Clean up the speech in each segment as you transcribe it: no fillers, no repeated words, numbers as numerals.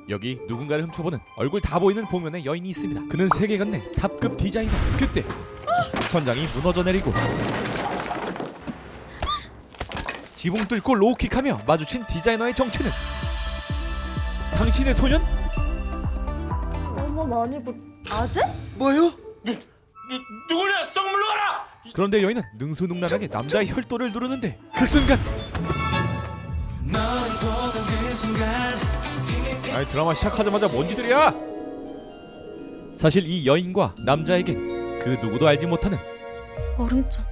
여기 누군가를 훔쳐보는 얼굴 다 보이는 복면의 여인이 있습니다. 그는 세계관 내 탑급 디자이너. 그때 천장이 무너져 내리고 지붕 뚫고 로우킥하며 마주친 디자이너의 정체는 당신의 소년? 어머 아니고 아재? 뭐요? 누구냐? 썩 물러가라! 그런데 여인은 능수능란하게 남자의 혈도를 누르는데 그 순간 아이 드라마 시작하자마자 뭔 짓들이야? 사실 이 여인과 남자에겐 그 누구도 알지 못하는 얼음장.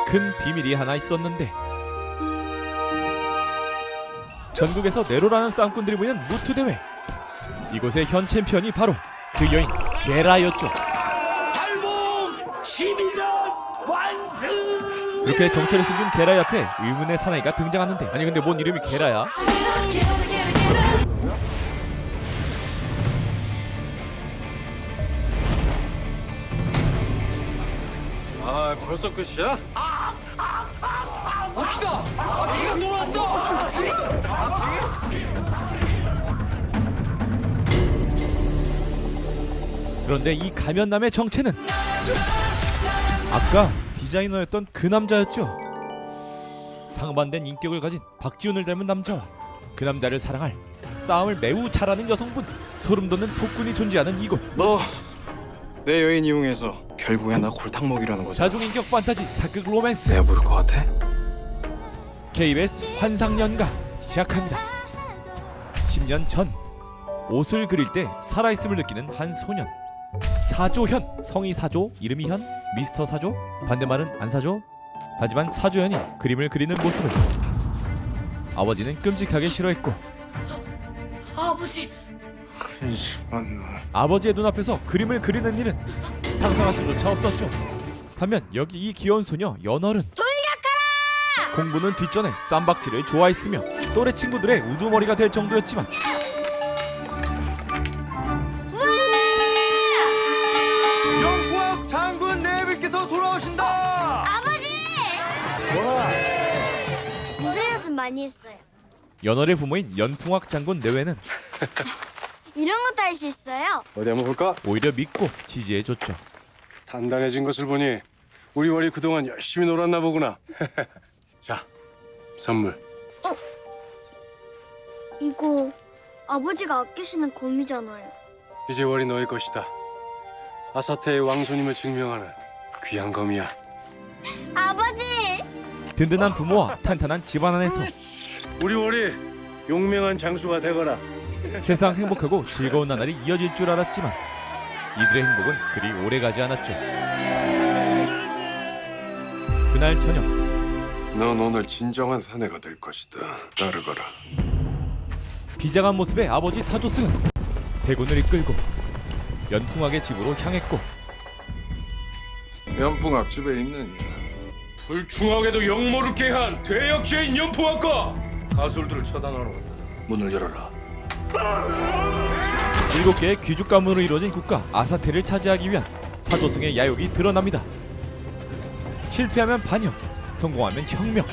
큰 비밀이 하나 있었는데 전국에서 네로라는 싸움꾼들이 모이는 무트대회. 이곳의 현 챔피언이 바로 그 여인 게라였죠. 발봉! 12전 완승! 이렇게 정체를 숨긴 게라 앞에 의문의 사나이가 등장하는데 아니 근데 뭔 이름이 게라야? 아, 벌써 끝이야? 비다! 비가 돌아왔다! 그런데 이 가면남의 정체는 아까 디자이너였던 그 남자였죠. 상반된 인격을 가진 박지훈을 닮은 남자와 그 남자를 사랑할 싸움을 매우 잘하는 여성분. 소름 돋는 폭군이 존재하는 이곳. 너 내 여인 이용해서 결국에 나 골탕 먹이라는 거지? 자중인격 판타지 사극 로맨스 내가 모를 것 같아? KBS 환상연가 시작합니다. 10년 전 옷을 그릴 때 살아있음을 느끼는 한 소년. 사조현. 성이 사조, 이름이 현, 미스터 사조. 반대말은 안 사조. 하지만 사조현이 그림을 그리는 모습을 아버지는 끔찍하게 싫어했고 아버지. 한심한 놈. 아버지의 눈앞에서 그림을 그리는 일은 상상할 수조차 없었죠. 반면 여기 이 귀여운 소녀 연월은 공부는 뒷전에 쌈박질을 좋아했으며 또래 친구들의 우두머리가 될 정도였지만 영구학 장군 내비께서 돌아오신다. 무술 연습 많이 했어요. 연월의 부모인 연풍학 장군 내외는 이런 것도 할 수 있어요. 어디 한번 볼까? 오히려 믿고 지지해줬죠. 단단해진 것을 보니 우리 월이 그동안 열심히 놀았나 보구나. 자, 선물. 이거 아버지가 아끼시는 검이잖아요. 이제 월이 너의 것이다. 아사테의 왕손임을 증명하는 귀한 검이야. 아버지! 든든한 부모와 탄탄한 집안 안에서 우리 월이 용맹한 장수가 되거라. 세상 행복하고 즐거운 나날이 이어질 줄 알았지만 이들의 행복은 그리 오래가지 않았죠. 그날 저녁 넌 오늘 진정한 사내가 될 것이다. 따르거라. 비장한 모습의 아버지 사조승은 대군을 이끌고 연풍학의 집으로 향했고 연풍학 집에 있느냐? 불충하게도 역모를 깨한 퇴역죄인 연풍학과 가술들을 처단하러 간다. 문을 열어라. 7개의 귀족 가문으로 이루어진 국가 아사테를 차지하기 위한 사조승의 야욕이 드러납니다. 실패하면 반역, 성공하면 혁명.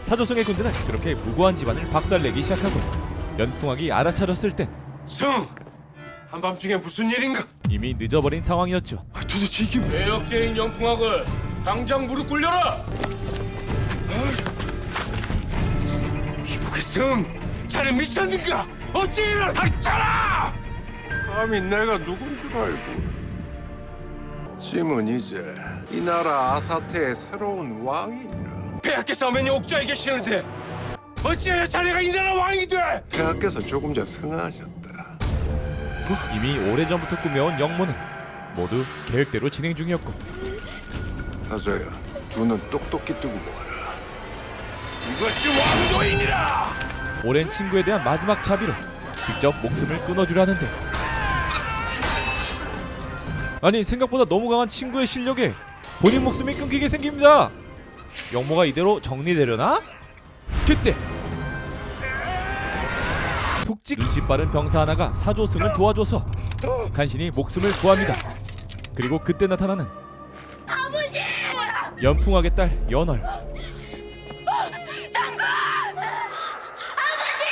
사조승의 군대는 그렇게 무고한 집안을 박살내기 시작하고 연풍학이 알아차렸을 땐 승! 한밤중에 무슨 일인가? 이미 늦어버린 상황이었죠. 도대체 이게 퇴역죄인 연풍학을 당장 무릎 꿇려라! 이보게 승! 자네 미쳤는가? 어찌 이를 했잖아! 감히 내가 누군 줄 알고? 짐은 이제 이 나라 아사테의 새로운 왕이냐? 폐하께 싸우면 옥자에 계시는데 어찌해야 자네가 이 나라 왕이 돼? 폐하께서 조금 전 승하하셨다. 이미 오래전부터 꾸며온 영모는 모두 계획대로 진행 중이었고 사저야, 두 눈 똑똑히 뜨고 보아라. 이것이 왕조인이라! 오랜 친구에 대한 마지막 자비로 직접 목숨을 끊어주려는데 아니 생각보다 너무 강한 친구의 실력에 본인 목숨이 끊기게 생깁니다. 영모가 이대로 정리되려나? 그때 푹찍 눈치 빠른 병사 하나가 사조승을 도와줘서 간신히 목숨을 구합니다. 그리고 그때 나타나는 아버지! 연풍학의 딸 연월. 장군! 아버지!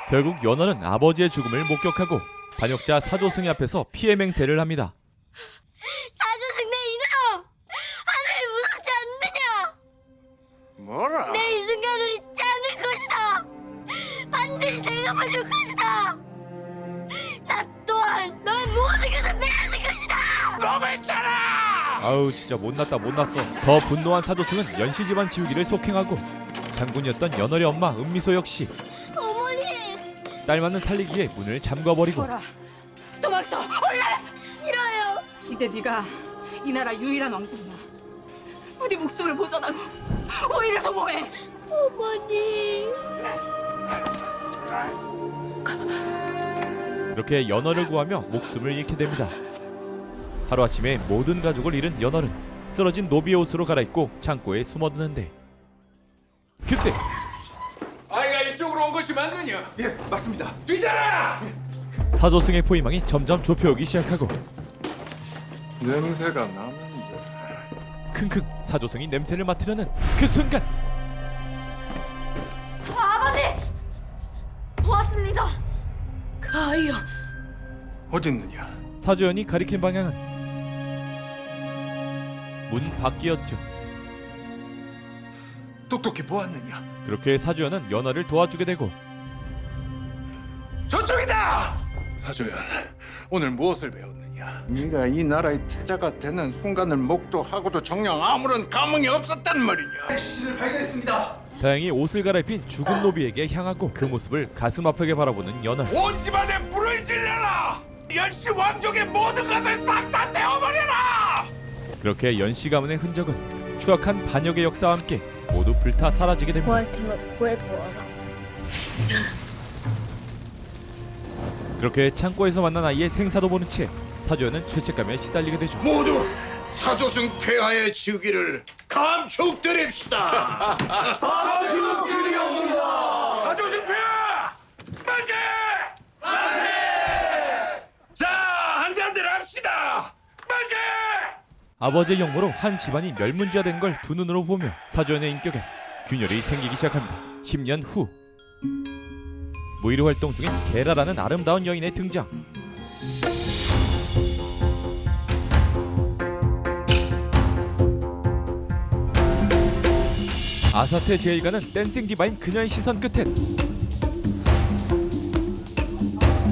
결국 연월은 아버지의 죽음을 목격하고 반역자 사조승의 앞에서 피해 맹세를 합니다. 사조승 내 이놈! 하늘이 무섭지 않느냐? 뭐라? 내 이 순간을 잊지 않을 것이다! 반드시 대갚아줄 것이다! 나 또한 너의 모든 것을 빼앗을 것이다! 아우 진짜 못났다 못났어. 더 분노한 사조승은 연씨 집안 지우기를 속행하고 장군이었던 연월의 엄마 은미소 역시 어머니! 딸만은 살리기 위해 문을 잠궈버리고 보라. 도망쳐. 싫어요! 이제 네가 이 나라 유일한 왕손이야. 부디 목숨을 보전하고 오히려 도모해. 어머니! 그렇게 연월을 구하며 목숨을 잃게 됩니다. 하루아침에 모든 가족을 잃은 연월은 쓰러진 노비의 옷으로 갈아입고 창고에 숨어드는데 그때 아이가 이쪽으로 온 것이 맞느냐? 예, 맞습니다. 뒤져라! 사조승의 포위망이 점점 좁혀오기 시작하고 냄새가 나는데. 킁킁 사조승이 냄새를 맡으려는 그 순간 아버지! 왔습니다. 가이요. 어디 있느냐? 사조연이 가리킨 방향은 문 밖이었죠. 똑똑히 보았느냐? 그렇게 사조연은 연월을 도와주게 되고 저쪽이다! 사조연, 오늘 무엇을 배웠느냐? 네가 이 나라의 태자가 되는 순간을 목도하고도 정녕 아무런 감흥이 없었단 말이냐? 시신을 발견했습니다. 다행히 옷을 갈아입힌 죽은 노비에게 향하고 그 모습을 가슴 아프게 바라보는 연월. 온 집안에 불을 질러라! 연씨 왕족의 모든 것을 싹 다 태워버려라! 그렇게 연씨 가문의 흔적은 추악한 반역의 역사와 함께 모두 불타 사라지게 됩니다. 뭐할 테면 왜 보아라? 그렇게 창고에서 만난 아이의 생사도 모른 채 사조연은 죄책감에 시달리게 되죠. 모두 사조승 폐하의 즉위를 감축드립시다. 감축드리옵니다. 사조승 폐하 만세! 만세! 자, 한 잔들 합시다. 만세! 아버지의 영모로 한 집안이 멸문지화된 걸 두 눈으로 보며 사조연의 인격엔 균열이 생기기 시작합니다. 10년 후 무이르 활동 중인 게라라는 아름다운 여인의 등장. 아사테 제일가는 댄싱 디바인 그녀의 시선 끝엔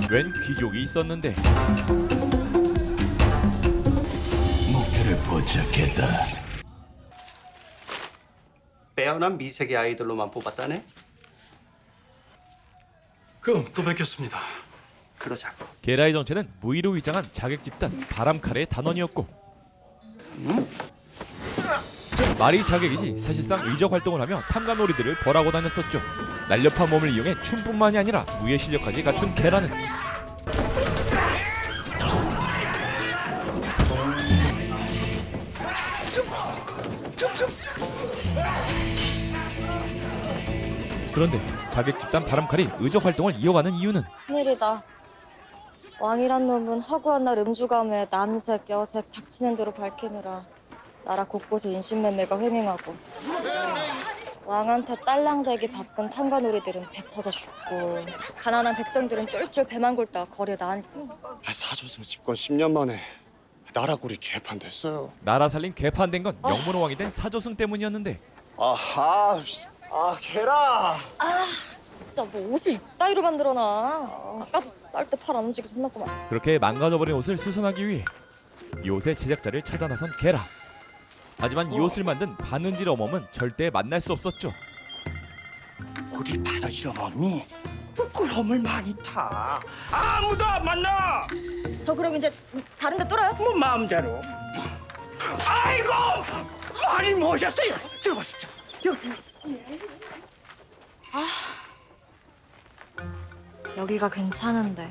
웬 귀족이 있었는데 목표를 포착했다. 빼어난 미세계 아이돌로만 뽑았다네? 그럼 또 뵙겠습니다. 그러자고. 게라의 정체는 무이로 위장한 자객 집단 바람칼의 단원이었고 말이 자객이지 사실상 의적 활동을 하며 탐관오리들을 벌하고 다녔었죠. 날렵한 몸을 이용해 춤뿐만이 아니라 무예 실력까지 갖춘 게라는 그런데 자객 집단 바람칼이 의적 활동을 이어가는 이유는 큰일이다. 왕이란 놈은 허구한 날 음주감에 남색, 여색 닥치는 대로 밝히느라 나라 곳곳에 인신매매가 횡행하고 왕한테 딸랑대기 바쁜 탐관오리들은 배 터져 죽고 가난한 백성들은 쫄쫄 배만 굴다가 거리에 나앉고 사조승 집권 10년 만에 나라굴이 개판됐어요. 나라 살림 개판된 건 영문호왕이 된 사조승 때문이었는데 아하, 개라. 진짜 뭐 옷을 이따위로 만들어놔. 아까도 쌀 때 팔 안 움직여 손났구만. 그렇게 망가져버린 옷을 수선하기 위해 이 옷의 제작자를 찾아 나선 게라. 하지만 이 옷을 만든 바느질 어멈은 절대 만날 수 없었죠. 우리 바느질 어멈이 부끄러움을 많이 타. 아무도 안 만나. 저 그럼 이제 다른 데 뚫어요? 뭐 마음대로. 아이고, 많이 모셨어요. 들어보시죠. 여기가 괜찮은데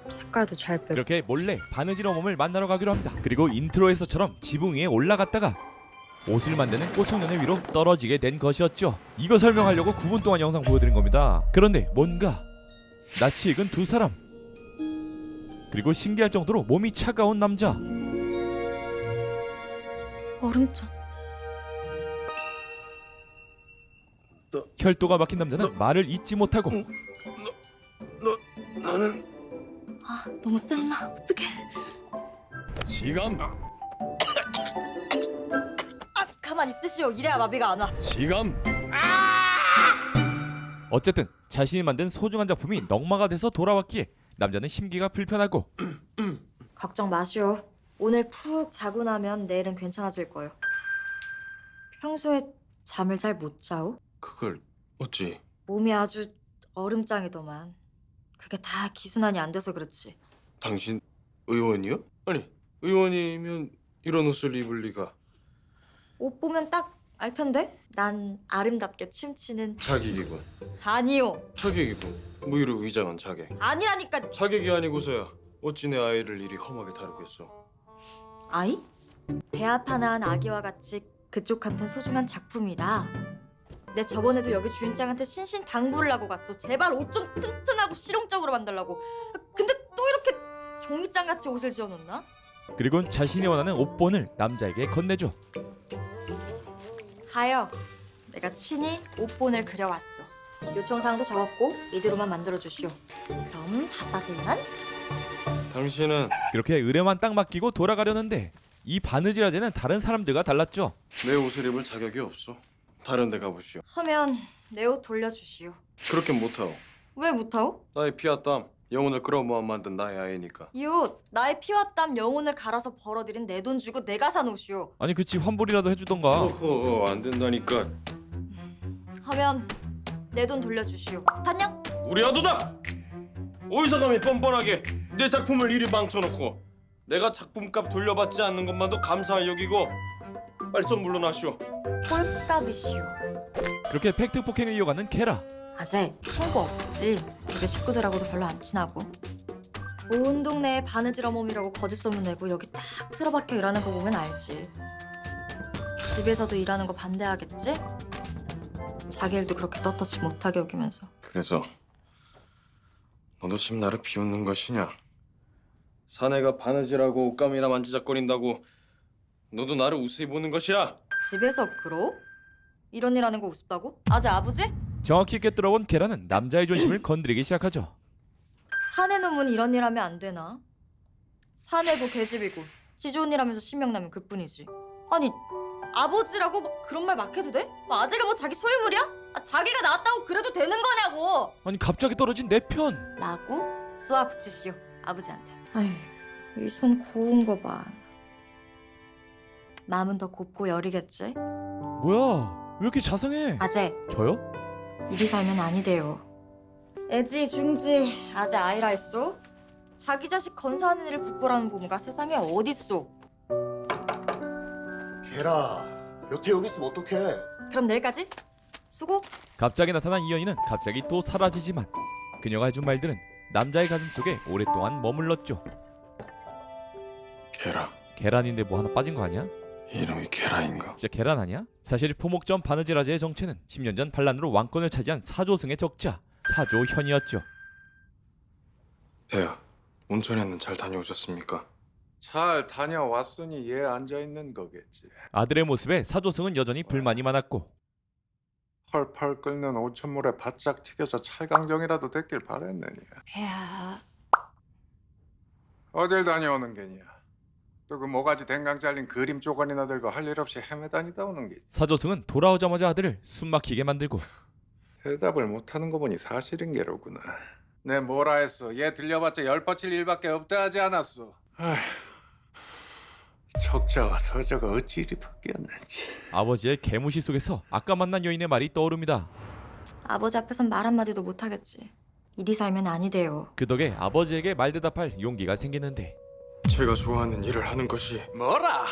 색깔도 잘 빼고. 이렇게 몰래 바느질 어멈을 만나러 가기로 합니다. 그리고 인트로에서처럼 지붕 위에 올라갔다가 옷을 만드는 꼬청년의 위로 떨어지게 된 것이었죠. 이거 설명하려고 9분 동안 영상 보여드린 겁니다. 그런데 뭔가 낯이 익은 두 사람, 그리고 신기할 정도로 몸이 차가운 남자. 얼음장. 혈도가 막힌 남자는 말을 잇지 못하고 나는 아, 너무 쎘나? 어떡해. 지감, 아, 가만 있으시오. 이래야 마비가 안 와. 지감. 어쨌든 자신이 만든 소중한 작품이 넝마가 돼서 돌아왔기에 남자는 심기가 불편하고 걱정 마시오. 오늘 푹 자고 나면 내일은 괜찮아질 거예요. 평소에 잠을 잘 못 자오? 그걸 어찌? 몸이 아주 얼음장이더만. 그게 다 기순환이 안 돼서 그렇지. 당신 의원이요? 아니 의원이면 이런 옷을 입을 리가. 옷 보면 딱 알 텐데? 난 아름답게 춤추는 자객이군. 아니요. 자객이군. 무의를 위장한 자객. 아니라니까. 자객이 아니고서야 어찌 내 아이를 이리 험하게 다루겠소? 아이? 배아파 낳은 아기와 같이 그쪽한텐 소중한 작품이다. 내 저번에도 여기 주인장한테 신신당부를 하고 갔어. 제발 옷 좀 튼튼하고 실용적으로 만들라고. 근데 또 이렇게 종이장같이 옷을 지어놓나? 그리곤 자신이 원하는 옷본을 남자에게 건네줘. 하여, 내가 친히 옷본을 그려왔소. 요청사항도 적었고 이대로만 만들어주시오. 그럼 바빠세요난? 당신은 그렇게 의뢰만 딱 맡기고 돌아가려는데 이 바느질아재는 다른 사람들과 달랐죠. 내 옷을 입을 자격이 없어. 다른 데 가보시오. 하면 내 옷 돌려주시오. 그렇게 못하오. 왜 못하오? 나의 피와 땀, 영혼을 끌어모아 만든 나의 아이니까. 이 옷 나의 피와 땀 영혼을 갈아서 벌어들인 내 돈 주고 내가 산 옷이오. 아니 그치 환불이라도 해주던가. 어허, 안 된다니까. 하면 내 돈 돌려주시오. 탔냐? 우리 아도다! 어디서 감히 뻔뻔하게 내 작품을 이리 망쳐놓고 내가 작품값 돌려받지 않는 것만도 감사히 여기고 빨리 좀 물러나시오. 꼴값이시오. 그렇게 팩트 폭행을 이어가는 케라. 아재 친구 없지. 집에 식구들하고도 별로 안 친하고. 온 동네에 바느질 몸이라고 거짓 소문 내고 여기 딱 틀어박혀 일하는 거 보면 알지. 집에서도 일하는 거 반대하겠지? 자기 일도 그렇게 떳떳이 못하게 여기면서. 그래서 너도 지금 나를 비웃는 것이냐? 사내가 바느질하고 옷감이나 만지작거린다고 너도 나를 우스히 보는 것이야? 집에서 그러? 이런 일 하는 거 우습다고? 아재 아버지? 정확히 꿰뚫어본 케라는 남자의 존심을 건드리기 시작하죠. 사내 놈은 이런 일 하면 안 되나? 사내고 계집이고 지 좋은 일 하면서 신명나면 그뿐이지. 아니 아버지라고 막 그런 말 막 해도 돼? 뭐 아재가 뭐 자기 소유물이야? 아, 자기가 낳았다고 그래도 되는 거냐고! 아니 갑자기 떨어진 내 편. 라고 쏘아 붙이시오 아버지한테. 아휴 이 손 고운 거 봐. 마음은 더 곱고 여리겠지? 뭐야 왜 이렇게 자상해? 아재 저요? 이리 살면 아니 돼요. 애지 중지 아재 아이라 했소? 자기 자식 건사하는 일을 부끄러워하는 부모가 세상에 어딨소? 걔라, 여태 여기 있으면 어떡해? 그럼 내일까지? 수고. 갑자기 나타난 이연희는 갑자기 또 사라지지만 그녀가 해준 말들은 남자의 가슴 속에 오랫동안 머물렀죠. 걔라, 계란인데 뭐 하나 빠진 거 아니야? 이름이 걔라인가? 진짜 계란 아니야? 사실 포목점 바느질아재의 정체는 10년 전 반란으로 왕권을 차지한 사조승의 적자 사조현이었죠. 배야, 온천에는 잘 다녀오셨습니까? 잘 다녀왔으니 얘 앉아있는 거겠지. 아들의 모습에 사조승은 여전히 불만이 많았고 펄펄 끓는 오천물에 바짝 튀겨서 찰강정이라도 됐길 바랬느냐. 배야, 어딜 다녀오는 게냐. 또 그 모가지 댕강 잘린 그림 쪼가리나 들고 할 일 없이 헤매다니다 오는 게지. 사조승은 돌아오자마자 아들을 숨막히게 만들고 대답을 못하는 거 보니 사실인 게로구나. 내 뭐라 했어. 얘 들려봤자 열 뻗칠 일밖에 없다 하지 않았어. 아휴, 척자와 서자가 어찌 이리 바뀌었는지. 아버지의 개무시 속에서 아까 만난 여인의 말이 떠오릅니다. 아버지 앞에선 말 한마디도 못하겠지. 이리 살면 아니 돼요. 그 덕에 아버지에게 말대답할 용기가 생기는데 제가 좋아하는 일을 하는 것이 뭐라?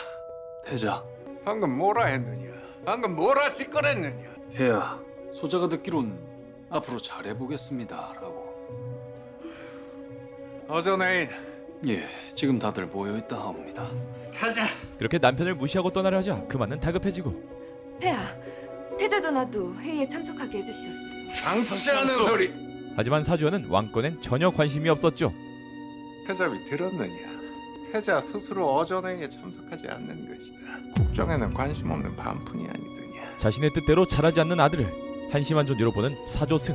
태자. 방금 뭐라 했느냐? 방금 뭐라 짓거렸느냐? 폐하, 소자가 듣기론 앞으로 잘해보겠습니다라고. 어전애인 예, 지금 다들 모여있다 하옵니다. 가자. 그렇게 남편을 무시하고 떠나려 하자 그만은 다급해지고 배야, 태자 전화도 회의에 참석하게 해주시옵소서. 방치하는 소리. 하지만 사주현은 왕권엔 전혀 관심이 없었죠. 태자비 들었느냐? 태자 스스로 어전회의에 참석하지 않는 것이다. 국정에는 관심 없는 반푼이 아니더냐. 자신의 뜻대로 자라지 않는 아들을 한심한 존재로 보는 사조승.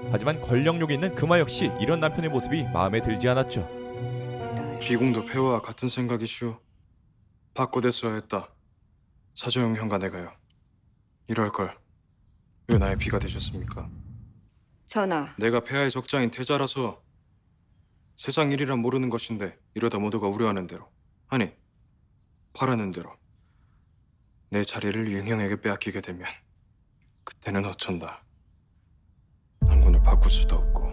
하지만 권력욕이 있는 금화 역시 이런 남편의 모습이 마음에 들지 않았죠. 비공도 폐와 같은 생각이시오. 바꿔댔어야 했다. 사조영 형과 내가요. 이럴 걸 왜 나의 비가 되셨습니까? 전하, 내가 폐하의 적장인 태자라서 세상 일이란 모르는 것인데 이러다 모두가 우려하는 대로, 아니 바라는 대로 내 자리를 유형에게 빼앗기게 되면 그때는 어쩐다. 남군을 바꿀 수도 없고.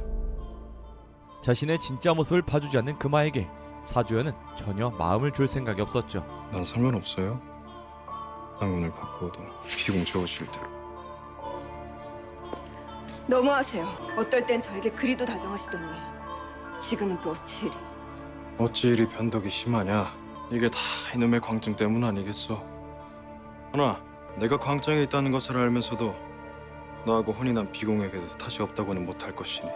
자신의 진짜 모습을 봐주지 않는 금화에게 사조연은 전혀 마음을 줄 생각이 없었죠. 난 상관없어요. 남군을 바꾸어도 비공 좋으실 대로. 너무하세요. 어떨 땐 저에게 그리도 다정하시더니 지금은 또 어찌 이리. 어찌 이리 변덕이 심하냐? 이게 다 이놈의 광증 때문 아니겠어? 하나, 내가 광장에 있다는 것을 알면서도 너하고 혼인한 비공에게도 탓이 없다고는 못할 것이니.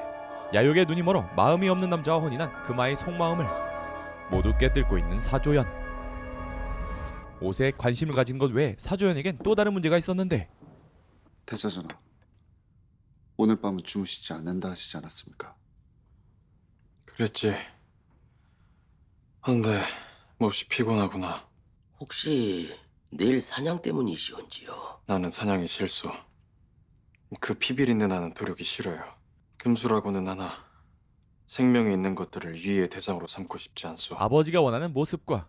야욕에 눈이 멀어 마음이 없는 남자와 혼인한 금화의 속마음을 모두 깨뜨리고 있는 사조연. 옷에 관심을 가진 것 외에 사조연에겐 또 다른 문제가 있었는데, 태자전하, 오늘 밤은 주무시지 않는다 하시지 않았습니까? 그랬지. 한데 몹시 피곤하구나. 혹시 내일 사냥 때문이시온지요? 나는 사냥이 실수. 그 피비린내 나는 도력이 싫어요. 금수라고는 하나 생명이 있는 것들을 유의의 대상으로 삼고 싶지 않소. 아버지가 원하는 모습과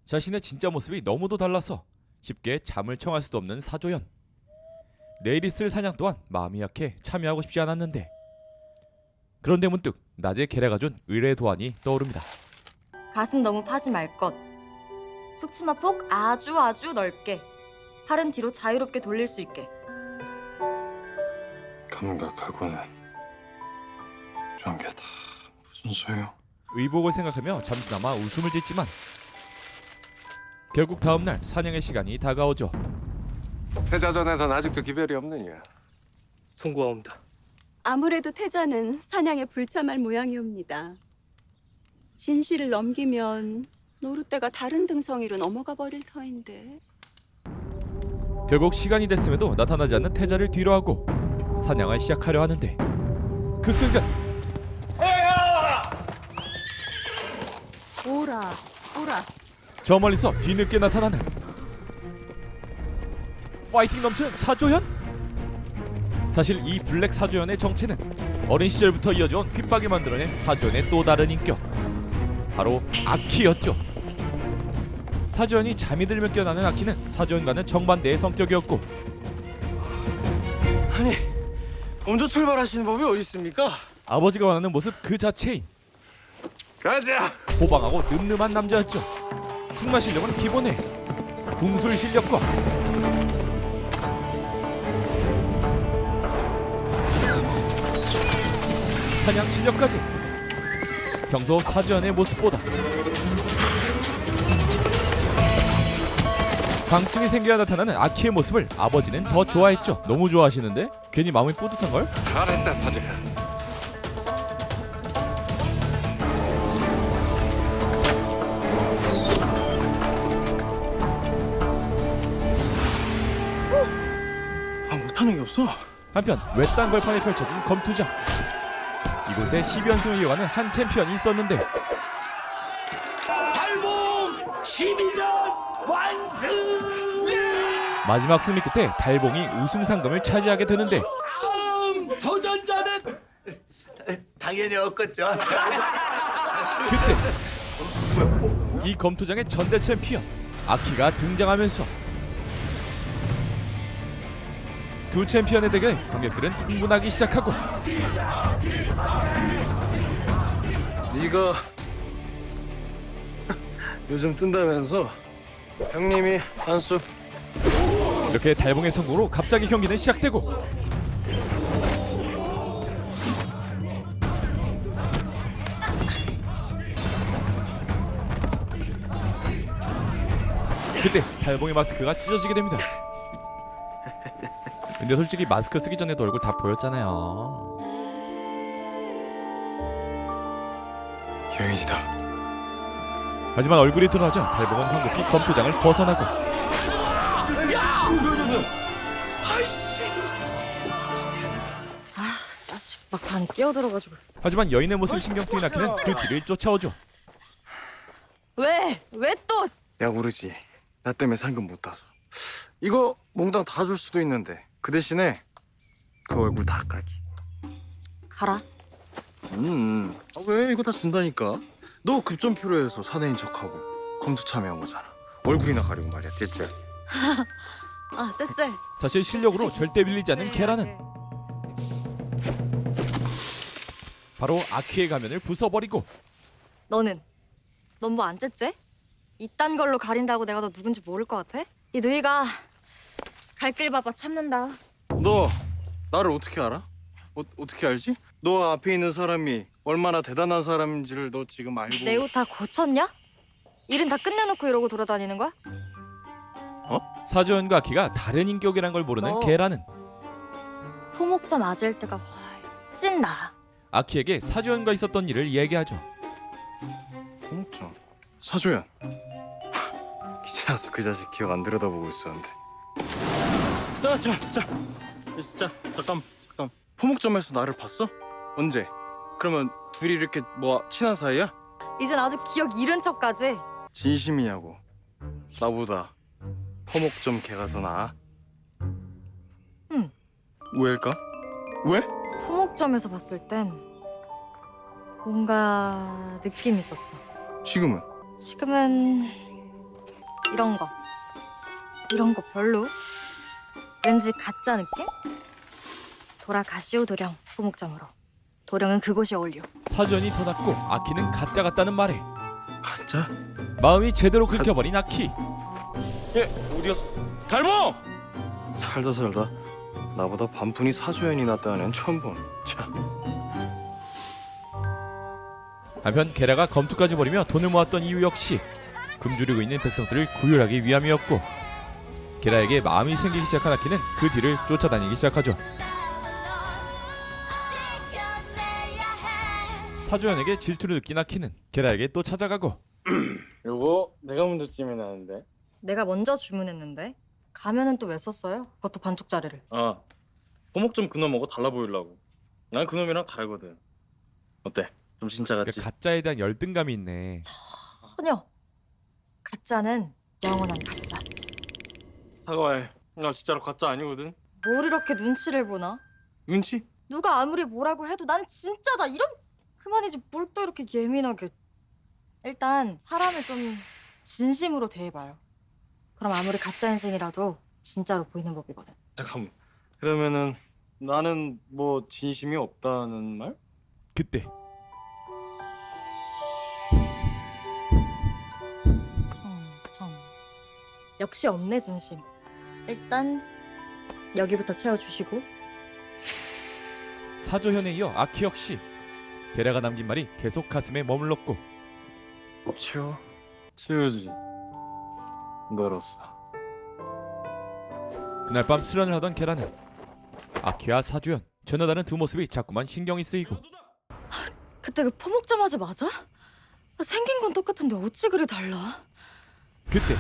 자신의 진짜 모습이 너무도 달라서 쉽게 잠을 청할 수도 없는 사조연. 내일 있을 사냥 또한 마음이 약해 참여하고 싶지 않았는데, 그런데 문득 낮에 계라가 준 의뢰 도안이 떠오릅니다. 가슴 너무 파지 말 것. 속치마 폭 아주 넓게. 팔은 뒤로 자유롭게 돌릴 수 있게. 감각하고는 이런 게 다 무슨 소용? 의복을 생각하며 잠시나마 웃음을 짓지만 결국 다음날 사냥의 시간이 다가오죠. 태자전에선 아직도 기별이 없느냐? 송구하옵니다. 아무래도 태자는 사냥에 불참할 모양이옵니다. 진실을 넘기면 노루떼가 다른 등성이로 넘어가 버릴 터인데. 결국 시간이 됐음에도 나타나지 않는 태자를 뒤로하고 사냥을 시작하려 하는데, 그 순간 오라. 저 멀리서 뒤늦게 나타나는 파이팅 넘치는 사조연? 사실 이 블랙 사조연의 정체는 어린 시절부터 이어져온 핍박이 만들어낸 사조연의 또 다른 인격, 바로 아키였죠. 사조연이 잠이 들면 깨어나는 아키는 사조연과는 정반대의 성격이었고, 아니 먼저 출발하시는 법이 어디 있습니까? 아버지가 원하는 모습 그 자체인 가자. 호방하고 늠름한 남자였죠. 승마 실력은 기본에 궁술 실력과 사냥 실력까지 평소 사조연의 모습보다 광증이 생겨야 나타나는 아키의 모습을 아버지는 더 좋아했죠. 너무 좋아하시는데? 괜히 마음이 뿌듯한걸? 잘했다 사조야. 못하는 게 없어. 한편 외딴 걸판에 펼쳐진 검투장. 이곳에 12연승을 이어가는 한 챔피언이 있었는데, 달봉 12전 완승! 마지막 승리 끝에 달봉이 우승 상금을 차지하게 되는데, 도전자는 당연히 없겠죠. 그때 이 검투장의 전대 챔피언 아키가 등장하면서 두 챔피언의 대결에 관객들은 흥분하기 시작하고, 네가 요즘 뜬다면서 형님이 한수. 이렇게 달봉의 성공으로 갑자기 경기는 시작되고, 그때 달봉의 마스크가 찢어지게 됩니다. 근데 솔직히 마스크 쓰기 전에도 얼굴 다 보였잖아요. 여인이다. 하지만 얼굴이 드러나자 달봉은 황급히 검투장을 벗어나고, 아, 자식. 막 반 끼어들어가지고. 하지만 여인의 모습을 신경 쓰인 아키는 그 뒤를 쫓아오죠. 왜? 왜 또? 야 모르지. 나 때문에 상금 못 타서. 이거 몽땅 다 줄 수도 있는데 그 대신에 그 얼굴 다 까기. 가라. 왜 이거 다 준다니까. 너 급전 필요해서 사내인 척하고 검수 참여한 거잖아. 얼굴이나 가리고 말이야. 됐지? 아, 쎄쎄. 사실 실력으로 절대 밀리지 않는 계란은 바로 아키의 가면을 부숴버리고 너는? 넌 뭐 안 째째? 이딴 걸로 가린다고 내가 너 누군지 모를 것 같아? 이 누이가 갈 길 바빠 참는다. 너 나를 어떻게 알아? 어떻게 알지? 너 앞에 있는 사람이 얼마나 대단한 사람인지를 너 지금 알고. 내 옷 다 고쳤냐? 일은 다 끝내놓고 이러고 돌아다니는 거야? 사조연과 아키가 다른 인격이란 걸 모르는 너. 계란은 토목점 아재일 때가 훨씬 나아. 아키에게 사조연과 있었던 일을 얘기하죠. 진짜. 사조연. 귀찮아서 그 자식 기억 안 들여다보고 있었는데. 자, 잠깐. 포목점에서 나를 봤어? 언제? 그러면 둘이 이렇게 뭐 친한 사이야? 이젠 아주 기억 잃은 척까지. 진심이냐고. 나보다 포목점 걔가 더 나아? 응. 왜일까? 왜? 토목점에서 봤을 땐 뭔가 느낌 있었어. 지금은? 지금은 이런 거 별로. 왠지 가짜 느낌? 돌아가시오 도령. 토목점으로. 도령은 그곳이 어울려. 사조연이 더 낫고 아키는 가짜 같다는 말에 가짜? 마음이 제대로 긁혀버린 아키. 얘 어디 갔어? 달봉! 살다 나보다 반푼이 사조연이 낫다는 애는 처음 본. 자. 한편 게라가 검투까지 벌이며 돈을 모았던 이유 역시 굶주리고 있는 백성들을 구휼하기 위함이었고, 게라에게 마음이 생기기 시작한 아키는 그 뒤를 쫓아다니기 시작하죠. 사조연에게 질투를 느낀 아키는 게라에게 또 찾아가고, 요거 내가 먼저 찜해놨는데. 내가 먼저 주문했는데 가면은 또 왜 썼어요? 그것도 반쪽짜리를. 아, 포목점 그놈 먹어 달라 보이려고. 난 그놈이랑 다르거든. 어때? 좀 진짜 같지? 가짜에 대한 열등감이 있네. 전혀. 가짜는 영원한 가짜. 사과해. 나 진짜로 가짜 아니거든. 뭘 이렇게 눈치를 보나? 눈치? 누가 아무리 뭐라고 해도 난 진짜다 이런. 그만이지 뭘 또 이렇게 예민하게. 일단 사람을 좀 진심으로 대해봐요. 그럼 아무리 가짜 인생이라도 진짜로 보이는 법이거든. 잠깐만. 그러면은 나는 뭐 진심이 없다는 말? 그때 역시 없네 진심. 일단 여기부터 채워주시고. 사조연에 이어 아키 역시 게라가 남긴 말이 계속 가슴에 머물렀고, 채워주지. 널었어. 그날 밤 수련을 하던 게라는 아키와 사조연, 전혀 다른 두 모습이 자꾸만 신경이 쓰이고, 그때 그 포목점 아재 맞아? 생긴 건 똑같은데 어찌 그리 달라? 그때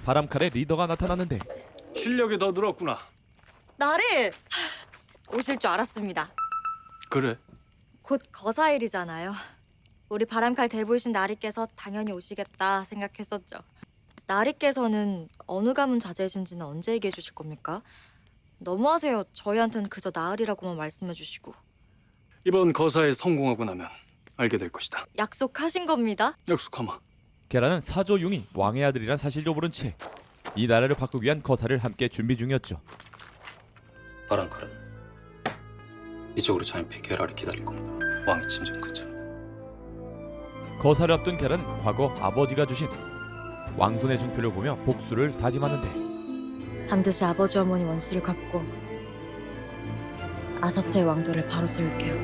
바람칼의 리더가 나타났는데 실력이 더 늘었구나. 나리! 오실 줄 알았습니다. 그래? 곧 거사일이잖아요. 우리 바람칼 대보이신 나리께서 당연히 오시겠다 생각했었죠. 나리께서는 어느 가문 자제이신지는 언제 얘기해 주실 겁니까? 너무하세요. 저희한테는 그저 나으리라고만 말씀해 주시고. 이번 거사에 성공하고 나면 알게 될 것이다. 약속하신 겁니다. 약속하마. 게라는 사조융이 왕의 아들이란 사실도 모른 채 이 나라를 바꾸기 위한 거사를 함께 준비 중이었죠. 바람칼은 이쪽으로 잠입해 게라를 기다릴 겁니다. 왕의 침전 근처. 거사를 앞둔 게라는 과거 아버지가 주신 왕손의 증표를 보며 복수를 다짐하는데, 반드시 아버지 어머니 원수를 갚고 아사테의 왕도를 바로 세울게요.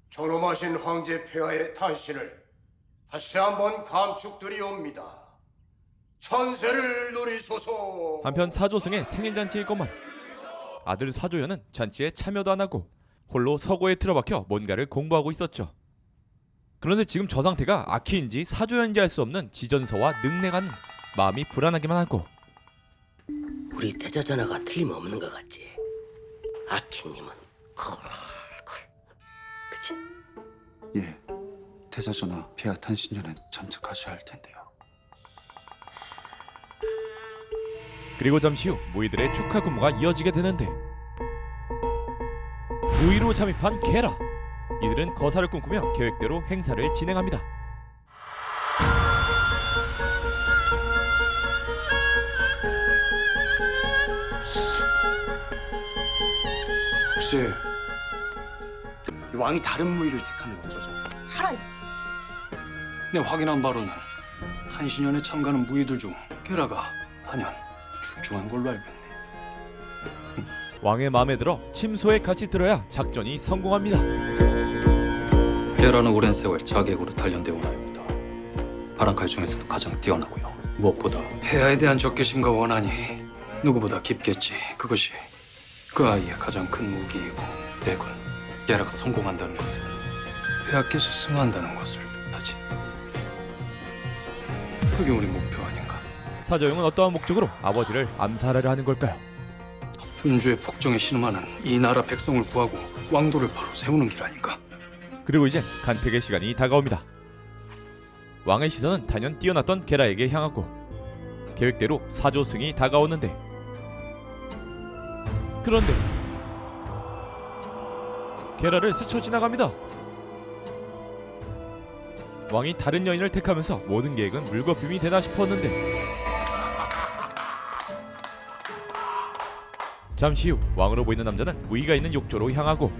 존엄하신 황제 폐하의 탄신을 다시 한번 감축드리옵니다. 천세를 누리소서. 한편 사조승의 생일잔치일 것만 아들 사조연은 잔치에 참여도 안 하고 홀로 서고에 틀어박혀 뭔가를 공부하고 있었죠. 그런데 지금 저 상태가 아키인지 사조연인지 알 수 없는 지전서와 능내가는 마음이 불안하기만 하고, 우리 대자전화가 틀림없는 것 같지? 아키님은 그치? 예, 태자전하 폐하 탄신년엔 참석하셔야 할 텐데요. 그리고 잠시 후 무희들의 축하 군무가 이어지게 되는데 무희로 잠입한 게라. 이들은 거사를 꿈꾸며 계획대로 행사를 진행합니다. 혹시 왕이 다른 무의를 택하면 어쩌죠? 하라. 내 확인한 바로는 탄신년에 참가하는 무희들 중 게라가 단연 출중한 걸로 알고 있네. 왕의 마음에 들어 침소에 같이 들어야 작전이 성공합니다. 게라는 오랜 세월 자객으로 단련되어 온 아이입니다. 바람칼 중에서도 가장 뛰어나고요. 무엇보다 폐하에 대한 적개심과 원한이 누구보다 깊겠지. 그것이 그 아이의 가장 큰 무기이고, 대군 게라가 성공한다는 것은 폐하께서 승한다는 것을 뜻하지. 그게 우리 목표 아닌가? 사저용은 어떠한 목적으로 아버지를 암살하려 하는 걸까요? 분주의 폭정에 신음하는 이 나라 백성을 구하고 왕도를 바로 세우는 길 아닌가? 그리고 이젠 간택의 시간이 다가옵니다. 왕의 시선은 단연 뛰어났던 게라에게 향하고 계획대로 사조승이 다가오는데, 그런데 게라를 스쳐 지나갑니다. 왕이 다른 여인을 택하면서 모든 계획은 물거품이 되나 싶었는데, 잠시 후 왕으로 보이는 남자는 무희가 있는 욕조로 향하고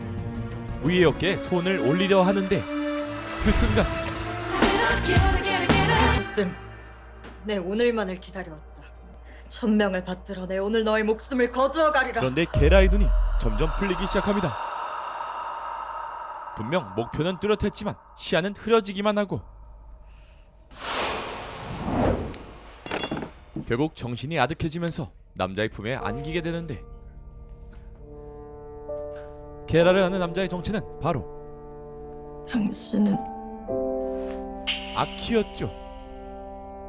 무희의 어깨에 손을 올리려 하는데, 그 순간 사조쌤, 내 오늘만을 기다려왔다. 천명을 받들어 내 오늘 너의 목숨을 거두어 가리라. 그런데 게라의 눈이 점점 풀리기 시작합니다. 분명 목표는 뚜렷했지만 시야는 흐려지기만 하고 결국 정신이 아득해지면서 남자의 품에 안기게 되는데, 게라를 아는 남자의 정체는 바로 당신은 아키였죠.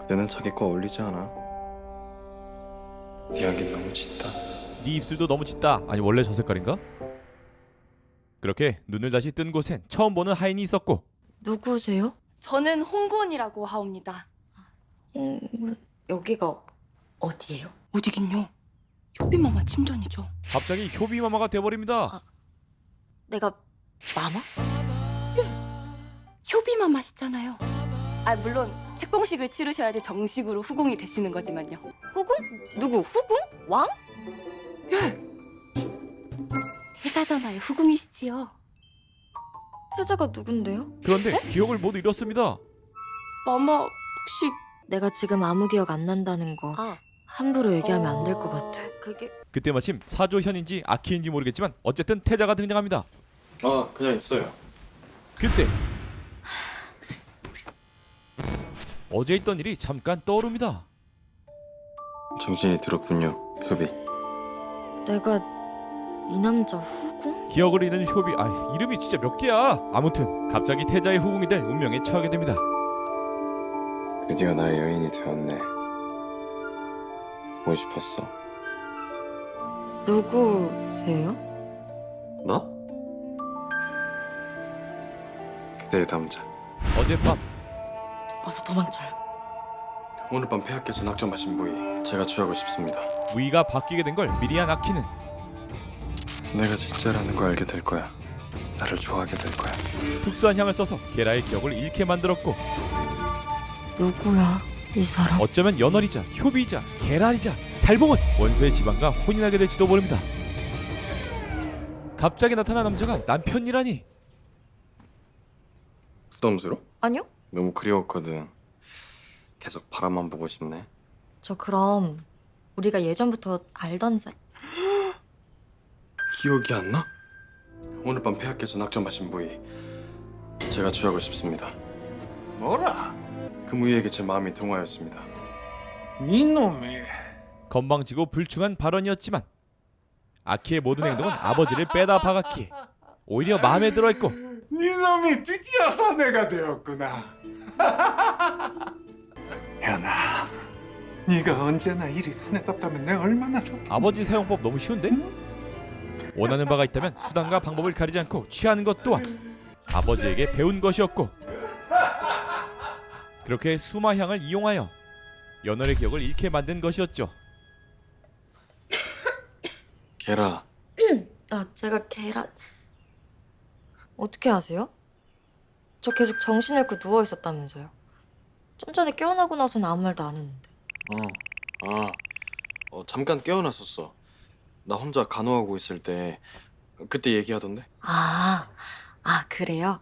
그대는 자기과 어울리지 않아. 네 안경 너무 짙다. 네 입술도 너무 짙다. 아니 원래 저 색깔인가? 그렇게 눈을 다시 뜬 곳엔 처음 보는 하인이 있었고, 누구세요? 저는 홍군이라고 하옵니다. 여기가 어디예요? 어디긴요? 효비마마 침전이죠. 갑자기 효비마마가 돼버립니다. 내가 마마? 효비마마시잖아요. 아 물론 책봉식을 치르셔야지 정식으로 후궁이 되시는 거지만요. 후궁? 누구? 후궁? 왕? 태자전하의 후궁이시지요. 태자가 누군데요? 그런데 기억을 모두 잃었습니다. 마마 혹시 내가 지금 아무 기억 안 난다는 거 함부로 얘기하면 안 될 것 같아. 그게 그때 마침 사조현인지 아키인지 모르겠지만 어쨌든 태자가 등장합니다. 아, 그냥 있어요. 그때 어제 있던 일이 잠깐 떠오릅니다. 정신이 들었군요, 협이. 내가 이 남자 후궁? 기억을 잃은 효비, 이름이 진짜 몇 개야. 아무튼 갑자기 태자의 후궁이 될 운명에 처하게 됩니다. 드디어 나의 여인이 되었네. 보고 싶었어. 누구세요? 나? 그대의 남자. 어젯밤 어서 도망쳐요. 오늘 밤 폐하께서 낙점하신 부위 제가 취하고 싶습니다. 무의가 바뀌게 된 걸 미리 한 아키는 내가 진짜라는 걸 알게 될 거야. 나를 좋아하게 될 거야. 특수한 향을 써서 게라의 기억을 잃게 만들었고, 누구야 이 사람? 어쩌면 연월이자 효비이자 게라이자 달봉은 원수의 지방과 혼인하게 될지도 모릅니다. 갑자기 나타난 남자가 남편이라니. 부담스러워? 아니요. 너무 그리웠거든. 계속 바라만 보고 싶네. 저 그럼 우리가 예전부터 알던 사이. 기억이 안 나? 오늘 밤 폐하께서 낙점하신 부위 제가 취하고 싶습니다. 뭐라? 그 무희에게 제 마음이 동하였습니다. 니놈이 건방지고 불충한 발언이었지만 아키의 모든 행동은 아버지를 빼다 박았기에 오히려 마음에 들어있고, 니놈이 드디어 사내가 되었구나. 현아, 네가 언제나 일이 사내답다면 내가 얼마나 좋. 아버지 사용법 너무 쉬운데? 원하는 바가 있다면 수단과 방법을 가리지 않고 취하는 것 또한 아버지에게 배운 것이었고, 그렇게 수마향을 이용하여 연월의 기억을 잃게 만든 것이었죠. 게라, 아, 제가 계란... 어떻게 아세요? 저 계속 정신 잃고 누워 있었다면서요. 좀 전에 깨어나고 나서는 아무 말도 안 했는데. 잠깐 깨어났었어. 나 혼자 간호하고 있을 때 그때 얘기하던데. 아, 그래요?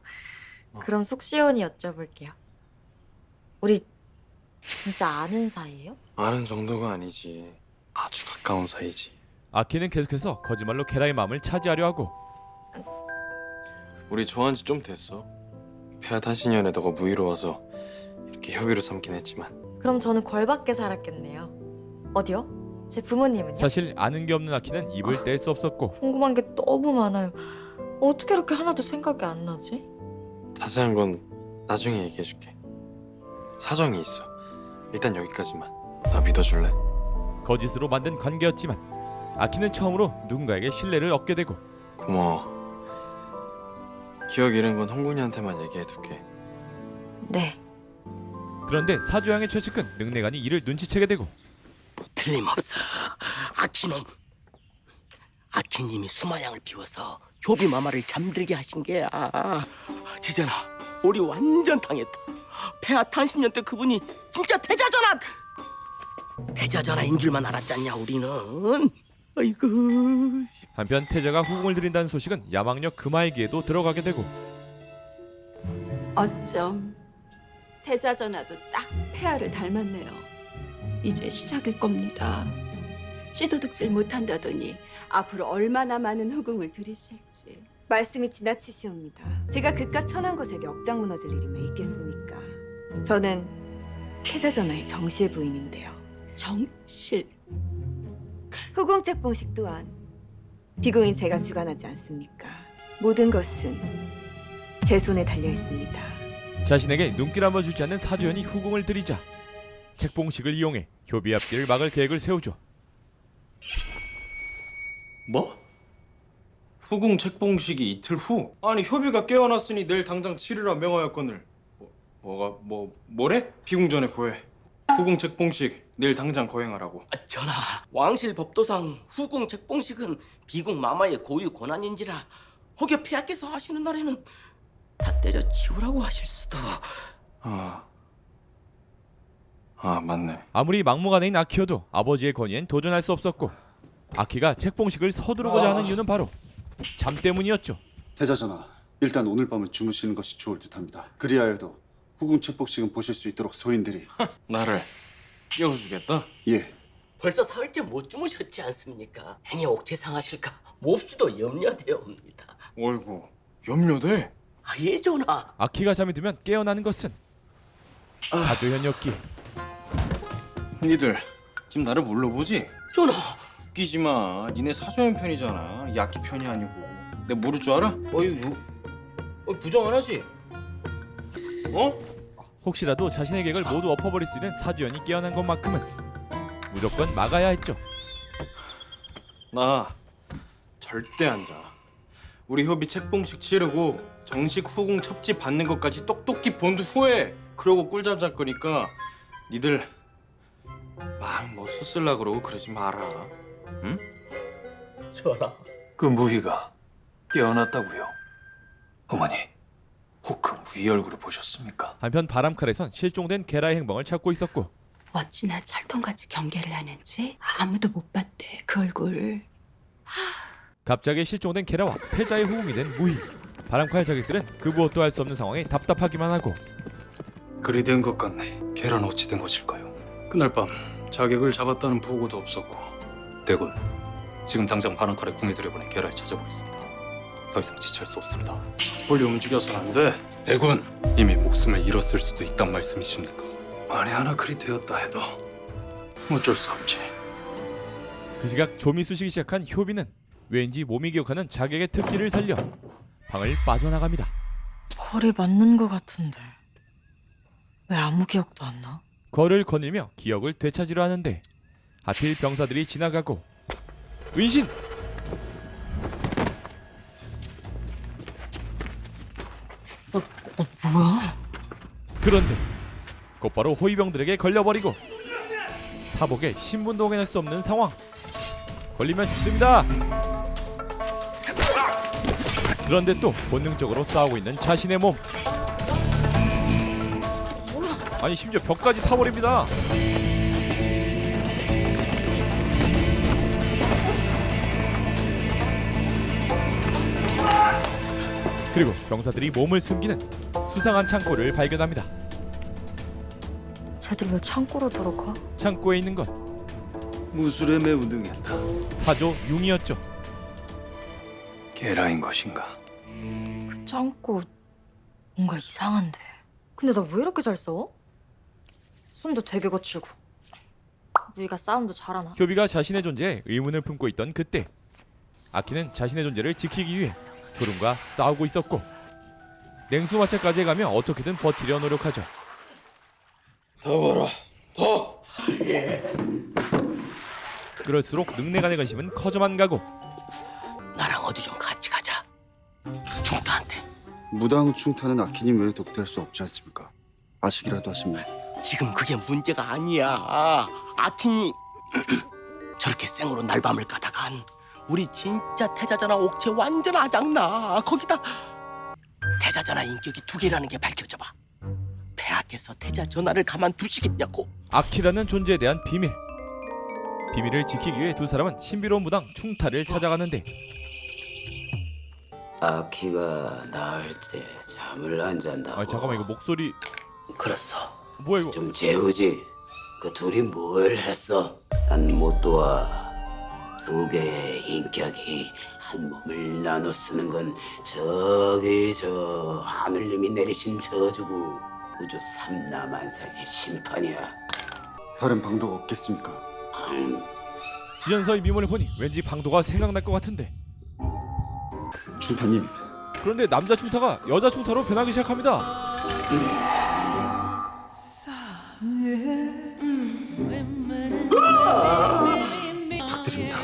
그럼 속 시원히 여쭤볼게요. 우리 진짜 아는 사이예요? 아는 정도가 아니지. 아주 가까운 사이지. 아키는 계속해서 거짓말로 게라의 마음을 차지하려 하고, 우리 좋아한 지 좀 됐어. 폐하 탄신년에 너가 무의로 와서 이렇게 협의를 삼긴 했지만. 그럼 저는 걸밖에 살았겠네요. 어디요? 제 부모님은요? 사실 아는 게 없는 아키는 입을 뗄 수 없었고, 궁금한 게 너무 많아요. 어떻게 이렇게 하나도 생각이 안 나지? 자세한 건 나중에 얘기해줄게. 사정이 있어. 일단 여기까지만. 나 믿어줄래? 거짓으로 만든 관계였지만 아키는 처음으로 누군가에게 신뢰를 얻게 되고, 고마워. 기억 잃은 건 홍군이한테만 얘기해둘게. 네. 그런데 사조양의 최측근 능내간이 이를 눈치채게 되고, 틀림없어. 아키놈. 아키님이 수마양을 비워서 효비 마마를 잠들게 하신 게야. 지전아, 우리 완전 당했다. 폐하 탄신년 때 그분이 진짜 태자전화. 태자전화인 줄만 알았잖냐 우리는. 아이고. 한편 태자가 후궁을 들인다는 소식은 야망력 금화에게도 들어가게 되고, 어쩜 태자전화도 딱 폐하를 닮았네요. 이제 시작일 겁니다. 씨도둑질 못한다더니 앞으로 얼마나 많은 후궁을 들이실지. 말씀이 지나치시옵니다. 제가 그깟 천안고색에 억장 무너질 일이면 있겠습니까? 저는 태자전화의 정실 부인인데요. 정실. 후궁 책봉식 또한 비구인 제가 주관하지 않습니까? 모든 것은 제 손에 달려 있습니다. 자신에게 눈길 한번 주지 않는 사조연이 후궁을 들이자 책봉식을 이용해 효비 앞길을 막을 계획을 세우죠. 뭐? 후궁 책봉식이 이틀 후? 아니 효비가 깨어났으니 내일 당장 치르라 명하였거늘. 뭐래? 비궁 전에 고해. 후궁 책봉식 내일 당장 거행하라고. 전하, 왕실 법도상 후궁 책봉식은 비궁 마마의 고유 권한인지라 혹여 폐하께서 하시는 날에는 다 때려치우라고 하실 수도. 맞네. 아무리 막무가내인 아키여도 아버지의 권위엔 도전할 수 없었고, 아키가 책봉식을 서두르고자 하는 이유는 바로 잠 때문이었죠. 태자전하, 일단 오늘 밤은 주무시는 것이 좋을 듯합니다. 그리하여도 후궁 책봉식은 보실 수 있도록 소인들이 나를 깨워주겠다? 예. 벌써 사흘째 못 주무셨지 않습니까? 행여 옥체 상하실까 몹시도 염려되옵니다. 어이구 염려돼? 예, 전하. 아키가 잠이 들면 깨어나는 것은 사조연이었기에. 니들 지금 나를 물러보지? 전하. 웃기지 마. 니네 사조연 편이잖아. 야키 편이 아니고. 내가 모를 줄 알아? 어이구. 부정 안 하지? 혹시라도 자신의 계획을 모두 엎어버릴 수 있는 사조연이 깨어난 것만큼은 무조건 막아야 했죠. 나 절대 안 자. 우리 협의 책봉식 치르고 정식 후궁 첩지 받는 것까지 똑똑히 본 후에 그러고 꿀잠 잘 거니까 니들 막 뭐 수쓸라 그러고 그러지 마라. 응? 전하. 그 무희가 깨어났다고요. 어머니, 혹 그 무희 얼굴을 보셨습니까? 한편 바람칼에선 실종된 게라의 행방을 찾고 있었고, 어찌나 철통같이 경계를 하는지 아무도 못 봤대 그 얼굴. 갑자기 실종된 게라와 패자의 후궁이 된 무희. 바람칼 자객들은 그 무엇도 할 수 없는 상황에 답답하기만 하고, 그리 된 것 같네. 계란 어찌 된 것일까요? 그날 밤 자객을 잡았다는 보고도 없었고. 대군, 지금 당장 바람칼에 궁에 들여보내 계란을 찾아보겠습니다. 더 이상 지체할 수 없습니다. 빨리 움직여서는 안 돼. 대군, 이미 목숨을 잃었을 수도 있단 말씀이십니까? 만에 하나 그리 되었다 해도 어쩔 수 없지. 그 시각 좀이 쑤시기 시작한 효비는 왠지 몸이 기억하는 자객의 특기를 살려 방을 빠져나갑니다. 거리 맞는 것 같은데 왜 아무 기억도 안 나? 거를 거닐며 기억을 되찾으려 하는데 하필 병사들이 지나가고, 은신! 뭐야? 그런데 곧바로 호위병들에게 걸려버리고 사복에 신분도 확인할 수 없는 상황. 걸리면 죽습니다. 그런데 또 본능적으로 싸우고 있는 자신의 몸. 아니 심지어 벽까지 타버립니다. 그리고 병사들이 몸을 숨기는 수상한 창고를 발견합니다. 쟤들 왜 창고로 들어가? 창고에 있는 건 무술에 매우 능했다. 사조 융이었죠. 계라인 것인가? 그 창고 뭔가 이상한데. 근데 나 왜 이렇게 잘 써? 손도 되게 거칠고 무이가 싸움도 잘하나? 효비가 자신의 존재에 의문을 품고 있던 그때 아키는 자신의 존재를 지키기 위해 소름과 싸우고 있었고 냉수마차까지 가며 어떻게든 버티려 노력하죠. 더 벌어. 더. 그럴수록 능내간의 근심은 커져만 가고 나랑 어디 좀 같이 가자. 중타한테. 무당 충타는 아키님 외에 독대할 수 없지 않습니까? 아시기라도 하십니까? 지금 그게 문제가 아니야. 아틴이 저렇게 생으로 날밤을 까다간 우리 진짜 태자전화 옥체 완전 아작나. 거기다 태자전화 인격이 2개라는 게 밝혀져봐. 폐하께서 태자전화를 가만두시겠냐고. 아키라는 존재에 대한 비밀을 지키기 위해 두 사람은 신비로운 무당 충타를 찾아가는데 아키가 나을 때 잠을 안 잔다고. 아 잠깐만 이거 목소리 그렇소. 뭐야 이거? 좀 재우지. 그 둘이 뭘 했어? 난 못 도와. 2개의 인격이 한 몸을 나눠 쓰는 건 저기 저 하늘님이 내리신 저주고 우주 삼라만상의 심판이야. 다른 방도가 없겠습니까? 지전서의 미모를 보니 왠지 방도가 생각날 것 같은데 충타님. 그런데 남자 충타가 여자 충타로 변하기 시작합니다. 부탁드립니다.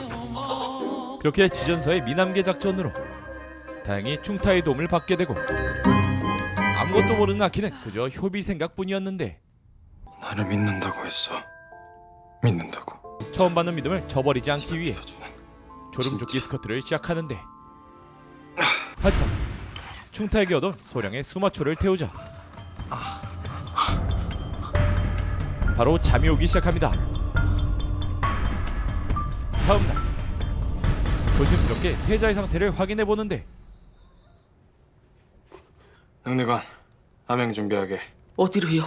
그렇게 지전서의 미남계 작전으로 다행히 충타의 도움을 받게 되고 아무것도 모르는 아키는 그저 효비 생각뿐이었는데 나를 믿는다고 했어. 믿는다고. 처음 받는 믿음을 저버리지 않기 위해 졸음조끼 스커트를 시작하는데 하지만 충타에게 얻은 소량의 수마초를 태우자 바로 잠이 오기 시작합니다. 다음날 조심스럽게 태자의 상태를 확인해 보는데 능내관 암행 준비하게. 어디로요?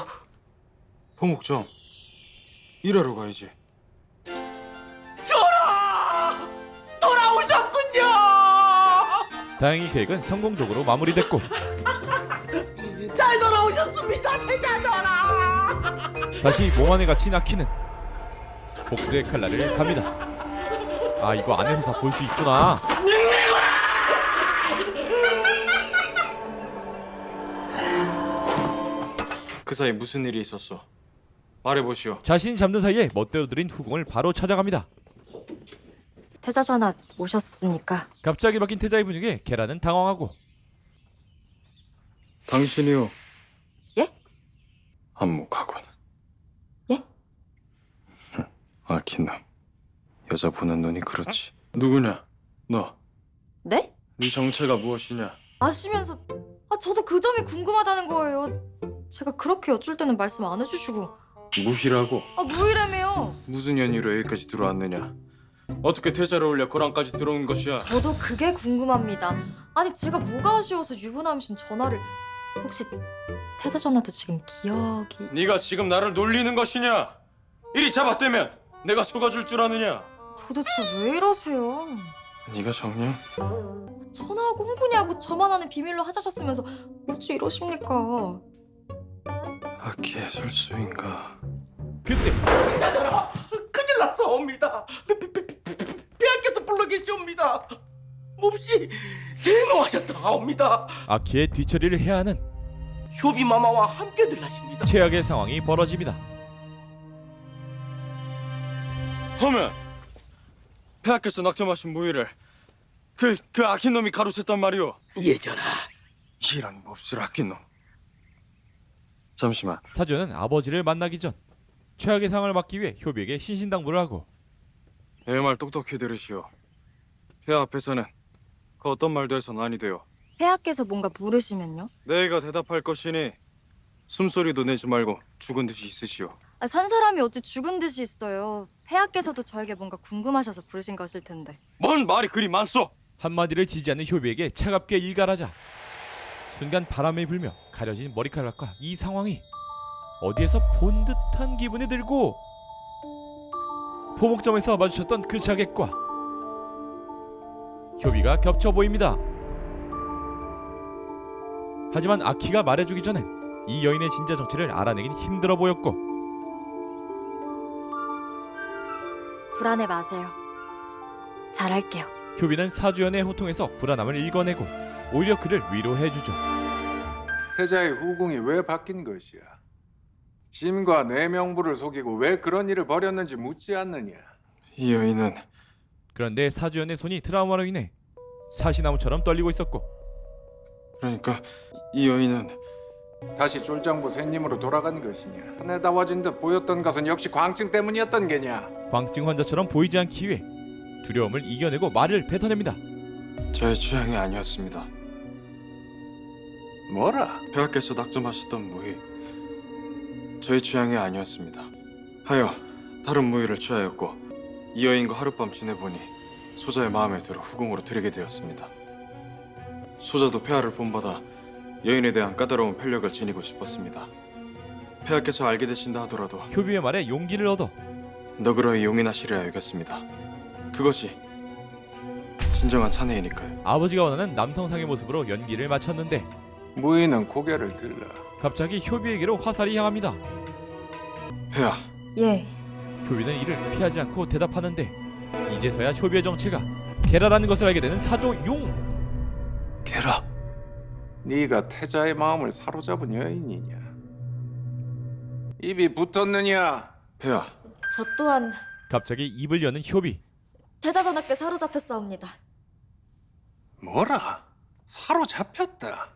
포목 좀 일하러 가야지. 전하! 돌아오셨군요! 다행히 계획은 성공적으로 마무리됐고 잘 돌아오셨습니다, 태자전하! 다시 몸 안에 갇힌 아키는 복수의 칼날을 갑니다. 아 이거 안에서 다 볼 수 있구나. 그 사이 무슨 일이 있었어? 말해보시오. 자신이 잠든 사이에 멋대로 들인 후궁을 바로 찾아갑니다. 태자전화 오셨습니까? 갑자기 바뀐 태자의 분위기에 계란은 당황하고 당신이요. 예? 한몫하군. 예? 아키남. 여자 보는 눈이 그렇지. 누구냐? 너. 네? 네 정체가 무엇이냐? 아시면서 저도 그 점이 궁금하다는 거예요. 제가 그렇게 여쭐 때는 말씀 안 해주시고. 무희라고? 무이래매요. 무슨 연유로 여기까지 들어왔느냐? 어떻게 태자를 올려 거랑까지 들어온 것이야? 저도 그게 궁금합니다. 아니 제가 뭐가 아쉬워서 유부남이신 전화를. 혹시 태자 전화도 지금 기억이... 네가 지금 나를 놀리는 것이냐? 이리 잡아떼면 내가 속아줄 줄 아느냐? 도대체 왜 이러세요? 네가 정녕? 전화하고 홍군이하고 저만 아는 비밀로 하자셨으면서 어찌 이러십니까? 아키의 술수인가? 그때 태자전하! 큰일 났사옵니다. 폐하께서 불러 계시옵니다. 몹시 대노하셨다옵니다. 아키의 뒤처리를 해야 하는 효비마마와 함께들 하십니다. 최악의 상황이 벌어집니다. 하면 폐하께서 낙점하신 무희를 그 아낀 놈이 가로챘단 말이오. 예 전하. 이런 몹쓸 아낀 놈. 잠시만. 사조연은 아버지를 만나기 전 최악의 상황을 막기 위해 효비에게 신신당부를 하고 내 말 똑똑히 들으시오. 폐하 앞에서는 그 어떤 말도 해서는 아니 돼요. 폐하께서 뭔가 물으시면요? 내가 대답할 것이니 숨소리도 내지 말고 죽은 듯이 있으시오. 산 사람이 어찌 죽은 듯이 있어요. 폐하께서도 저에게 뭔가 궁금하셔서 부르신 것일 텐데. 뭔 말이 그리 많소? 한마디를 지지 않는 효비에게 차갑게 일갈하자 순간 바람이 불며 가려진 머리카락과 이 상황이 어디에서 본 듯한 기분이 들고 포목점에서 마주쳤던 그 자객과 효비가 겹쳐 보입니다. 하지만 아키가 말해주기 전엔 이 여인의 진짜 정체를 알아내긴 힘들어 보였고 불안해 마세요. 잘할게요. 효비는 사주연의 호통에서 불안함을 읽어내고 오히려 그를 위로해주죠. 태자의 후궁이 왜 바뀐 것이야? 짐과 내 명부를 속이고 왜 그런 일을 벌였는지 묻지 않느냐? 이 여인은 그런데 사주연의 손이 트라우마로 인해 사시나무처럼 떨리고 있었고 그러니까 이 여인은 다시 쫄장부 쇠님으로 돌아간 것이냐? 내다워진 듯 보였던 것은 역시 광증 때문이었던 게냐? 광증 환자처럼 보이지 않기 위해 두려움을 이겨내고 말을 뱉어냅니다. 제 취향이 아니었습니다. 뭐라? 폐하께서 낙점하셨던 무희 저의 취향이 아니었습니다. 하여 다른 무희를 취하였고 이 여인과 하룻밤 지내보니 소자의 마음에 들어 후궁으로 들이게 되었습니다. 소자도 폐하를 본받아 여인에 대한 까다로운 편력을 지니고 싶었습니다. 폐하께서 알게 되신다 하더라도 효비의 말에 용기를 얻어 너그러이 용인하시리라 여겼습니다. 그것이 진정한 사내이니까요. 아버지가 원하는 남성상의 모습으로 연기를 마쳤는데 무희는 고개를 들라. 갑자기 효비에게로 화살이 향합니다. 폐하. 예. 효비는 이를 피하지 않고 대답하는데 이제서야 효비의 정체가 게라라는 것을 알게 되는 사조용. 게라. 네가 태자의 마음을 사로잡은 여인이냐? 입이 붙었느냐? 폐하. 저 또한 갑자기 입을 여는 효비. 태자 전하께 사로잡혔사옵니다. 뭐라? 사로잡혔다.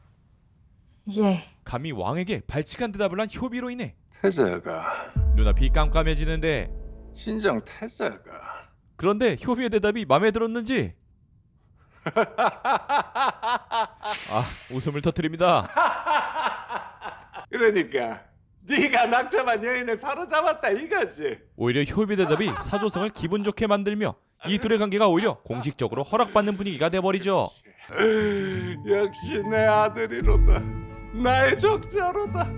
예. 감히 왕에게 발칙한 대답을 한 효비로 인해 태자가 눈앞이 깜깜해지는데 진정 태자가 그런데 효비의 대답이 마음에 들었는지 웃음을 터뜨립니다. 그러니까 네가 낙점한 여인을 사로잡았다 이거지. 오히려 효비 대답이 사조성을 기분 좋게 만들며 이 둘의 관계가 오히려 공식적으로 허락받는 분위기가 돼버리죠. 역시 내 아들이로다. 나의 적자로다.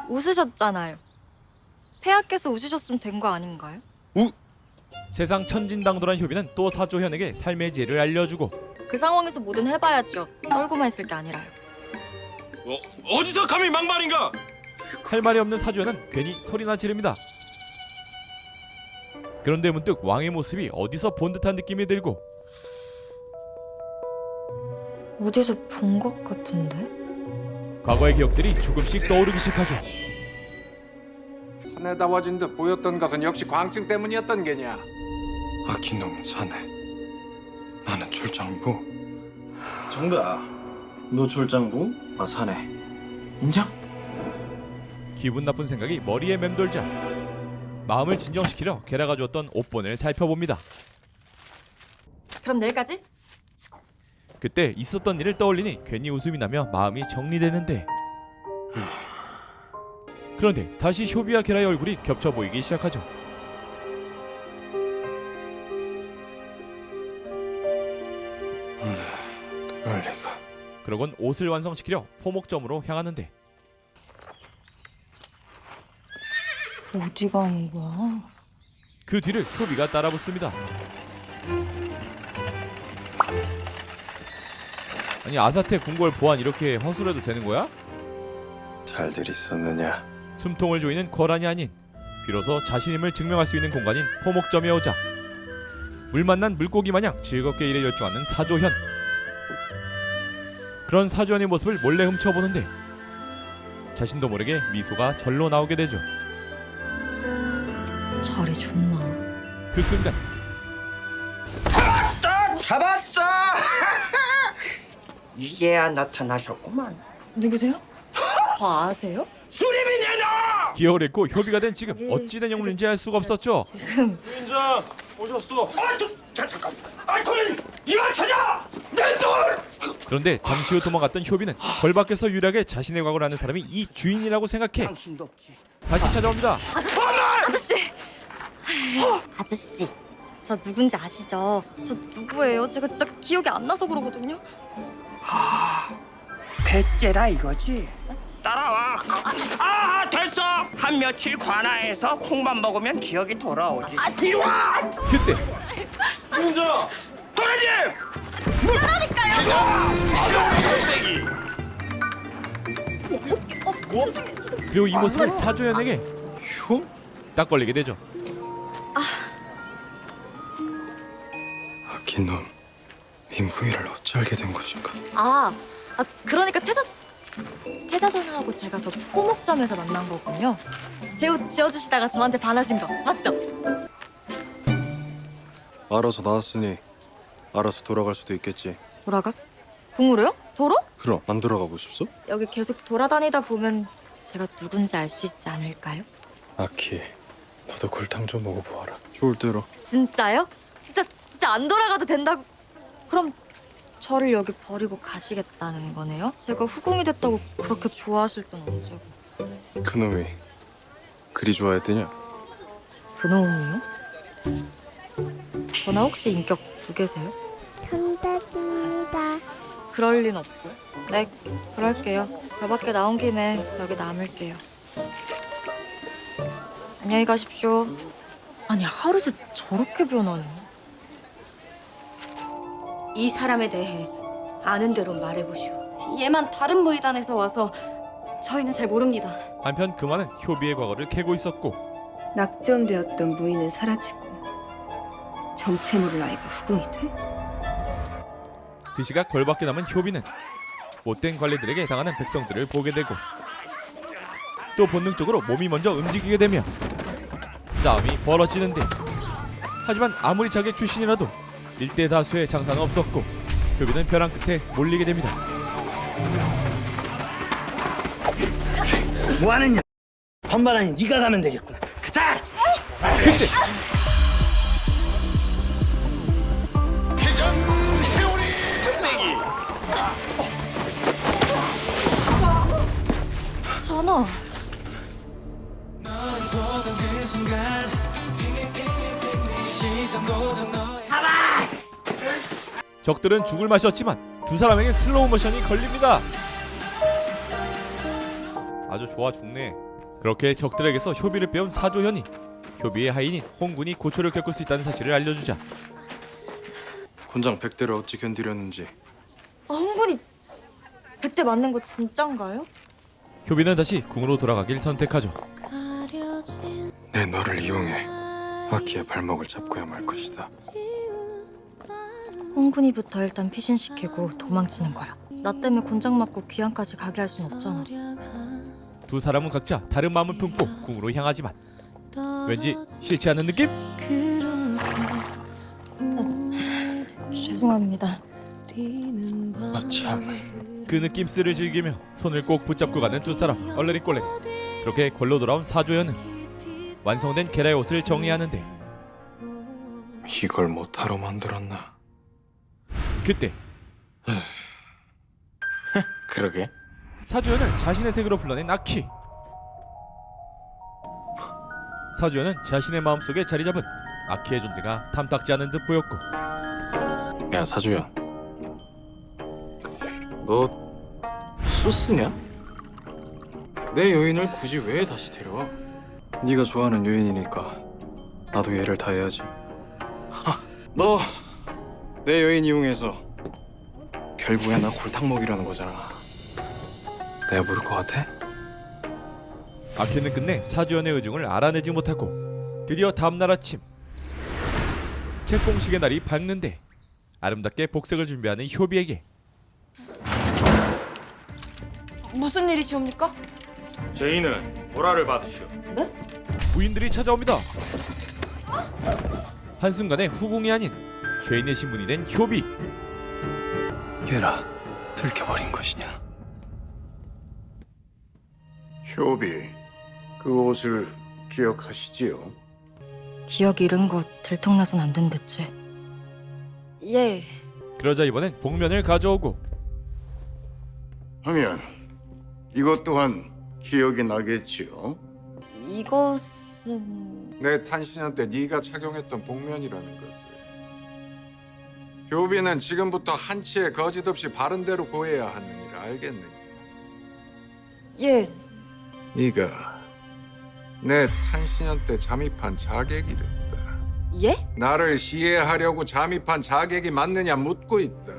웃으셨잖아요. 폐하께서 웃으셨으면 된 거 아닌가요? 세상 천진당돌한 효비는 또 사조현에게 삶의 지혜를 알려주고 그 상황에서 뭐든 해봐야죠. 떨고만 있을 게 아니라요. 어디서 감히 막말인가? 할 말이 없는 사조현은 괜히 소리나 지릅니다. 그런데 문득 왕의 모습이 어디서 본 듯한 느낌이 들고 어디서 본 것 같은데? 과거의 기억들이 조금씩 떠오르기 시작하죠. 산에다워진 듯 보였던 것은 역시 광증 때문이었던 게냐? 아키놈 사내. 나는 출장부. 정답. 너 출장부? 아 사내. 인정? 기분 나쁜 생각이 머리에 맴돌자 마음을 진정시키려 게라가 주었던 옷본을 살펴봅니다. 그럼 내일까지? 수고. 그때 있었던 일을 떠올리니 괜히 웃음이 나며 마음이 정리되는데 그런데 다시 효비와 게라의 얼굴이 겹쳐 보이기 시작하죠. 그럴 리가. 그러곤 옷을 완성시키려 포목점으로 향하는데 어디 가는 거야? 그 뒤를 효비가 따라붙습니다. 아니 아사테 궁궐 보안 이렇게 허술해도 되는 거야? 잘들 있었느냐? 숨통을 조이는 거란이 아닌 비로소 자신임을 증명할 수 있는 공간인 포목점에 오자 물 만난 물고기 마냥 즐겁게 일에 열중하는 사조현. 그런 사조현의 모습을 몰래 훔쳐보는데 자신도 모르게 미소가 절로 나오게 되죠. 자리 좋나? 그 순간 잡았어! 이제야 나타나셨구만. 누구세요? 저 아세요? 수리비냐냐! 기억을 잃고 효비가 된 지금 어찌된 영문인지 알 수가 없었죠. 지금 주인장 오셨어. 잠깐. 손님 이만 찾아. 내 돈. 그런데 잠시 후 도망갔던 효비는 걸밖에서 유일하게 자신의 과거를 아는 사람이 이 주인이라고 생각해 당신도 없지. 다시 찾아옵니다. 아저씨! 아저씨, 저 누군지 아시죠? 저 누구예요? 제가 진짜 기억이 안 나서 그러거든요. 배째라 이거지? 따라와. 됐어. 한 며칠 관아에서 콩만 먹으면 기억이 돌아오지. 이리 와. 그때 주인장. 도라지. 그리고 이 모습을 사조연에게 딱 걸리게 되죠. 아낀 놈 민부위를 어찌 알게 된 것인가? 그러니까 태자 전화하고 제가 저 포목점에서 만난 거군요. 제 옷 지어주시다가 저한테 반하신 거 맞죠? 알아서 나왔으니 알아서 돌아갈 수도 있겠지. 돌아가? 궁으로요? 도로? 그럼 안 돌아가고 싶소? 여기 계속 돌아다니다 보면 제가 누군지 알 수 있지 않을까요? 아키, 너도 골탕 좀 먹어보아라. 좋을 대로. 진짜요? 진짜 안 돌아가도 된다고? 그럼 저를 여기 버리고 가시겠다는 거네요? 제가 후궁이 됐다고 그렇게 좋아하실 땐 언제고? 그놈이 그리 좋아했더냐? 그놈이요? 전화 혹시 인격 2개세요? 정답입니다. 그럴 리는 없고. 네, 그럴게요. 별밖에 나온 김에 여기 남을게요. 안녕히 가십시오. 아니, 하루 새 저렇게 변하네. 이 사람에 대해 아는 대로 말해보시오. 얘만 다른 무의단에서 와서 저희는 잘 모릅니다. 한편 금화는 효비의 과거를 캐고 있었고 낙점되었던 무인은 사라지고 정체 모를 아이가 후궁이 돼? 그 시각 걸밖에 남은 효비는 못된 관리들에게 당하는 백성들을 보게 되고 또 본능적으로 몸이 먼저 움직이게 되며 싸움이 벌어지는데 하지만 아무리 자객 출신이라도 일대 다수의 장사는 없었고 효비는 벼랑 끝에 몰리게 됩니다. 뭐하느냐? 반반하니 네가 가면 되겠구나. 가자. 그때 전화. 적들은 죽을 맛이었지만 두 사람에게 슬로우 모션이 걸립니다. 아주 좋아 죽네. 그렇게 적들에게서 효비를 빼온 사조현이 효비의 하인인 홍군이 고초를 겪을 수 있다는 사실을 알려주자 곤장 100대를 어찌 견디렸는지. 홍군이 100대 맞는 거 진짠가요? 효비는 다시 궁으로 돌아가길 선택하죠. 내 너를 이용해 아키의 발목을 잡고야 말 것이다. 홍군이부터 일단 피신시키고 도망치는 거야. 나 때문에 곤장 맞고 귀향까지 가게 할 순 없잖아. 두 사람은 각자 다른 마음을 품고 궁으로 향하지만 왠지 싫지 않은 느낌? 죄송합니다. 참. 그 느낌스를 즐기며 손을 꼭 붙잡고 가는 두 사람 얼레리 꼴레리. 그렇게 걸로 돌아온 사조연은 완성된 게라의 옷을 정리하는데 이걸 못하러 만들었나? 그때 그러게. 사조연을 자신의 색으로 불러낸 아키. 사조연은 자신의 마음속에 자리 잡은 아키의 존재가 탐탁지 않은 듯 보였고 야 사주야, 너 수쓰냐? 내 여인을 굳이 왜 다시 데려와? 네가 좋아하는 여인이니까 나도 얘를 다 해야지. 너 내 여인 이용해서 결국엔 나 골탕 먹이려는 거잖아. 내가 모를 것 같아? 아키는 끝내 사조연의 의중을 알아내지 못하고 드디어 다음날 아침 책봉식의 날이 밝는데 아름답게 복색을 준비하는 효비에게 무슨 일이시옵니까? 죄인은 보라를 받으시오. 네? 부인들이 찾아옵니다. 한순간에 후궁이 아닌 죄인의 신분이 된 효비. 얘라 들켜버린 것이냐? 효비, 그 옷을 기억하시지요? 기억 잃은 거 들통나선 안 된댔지. 예. 그러자 이번엔 복면을 가져오고 하면 이것 또한 기억이 나겠지요? 이것은 내 탄신년 때 네가 착용했던 복면이라는 것을. 효비는 지금부터 한치의 거짓 없이 바른 대로 고해야 하느니라 알겠느냐? 예. 네가 내 탄신년 때 잠입한 자객이랬다. 예? 나를 시해하려고 잠입한 자객이 맞느냐 묻고 있다.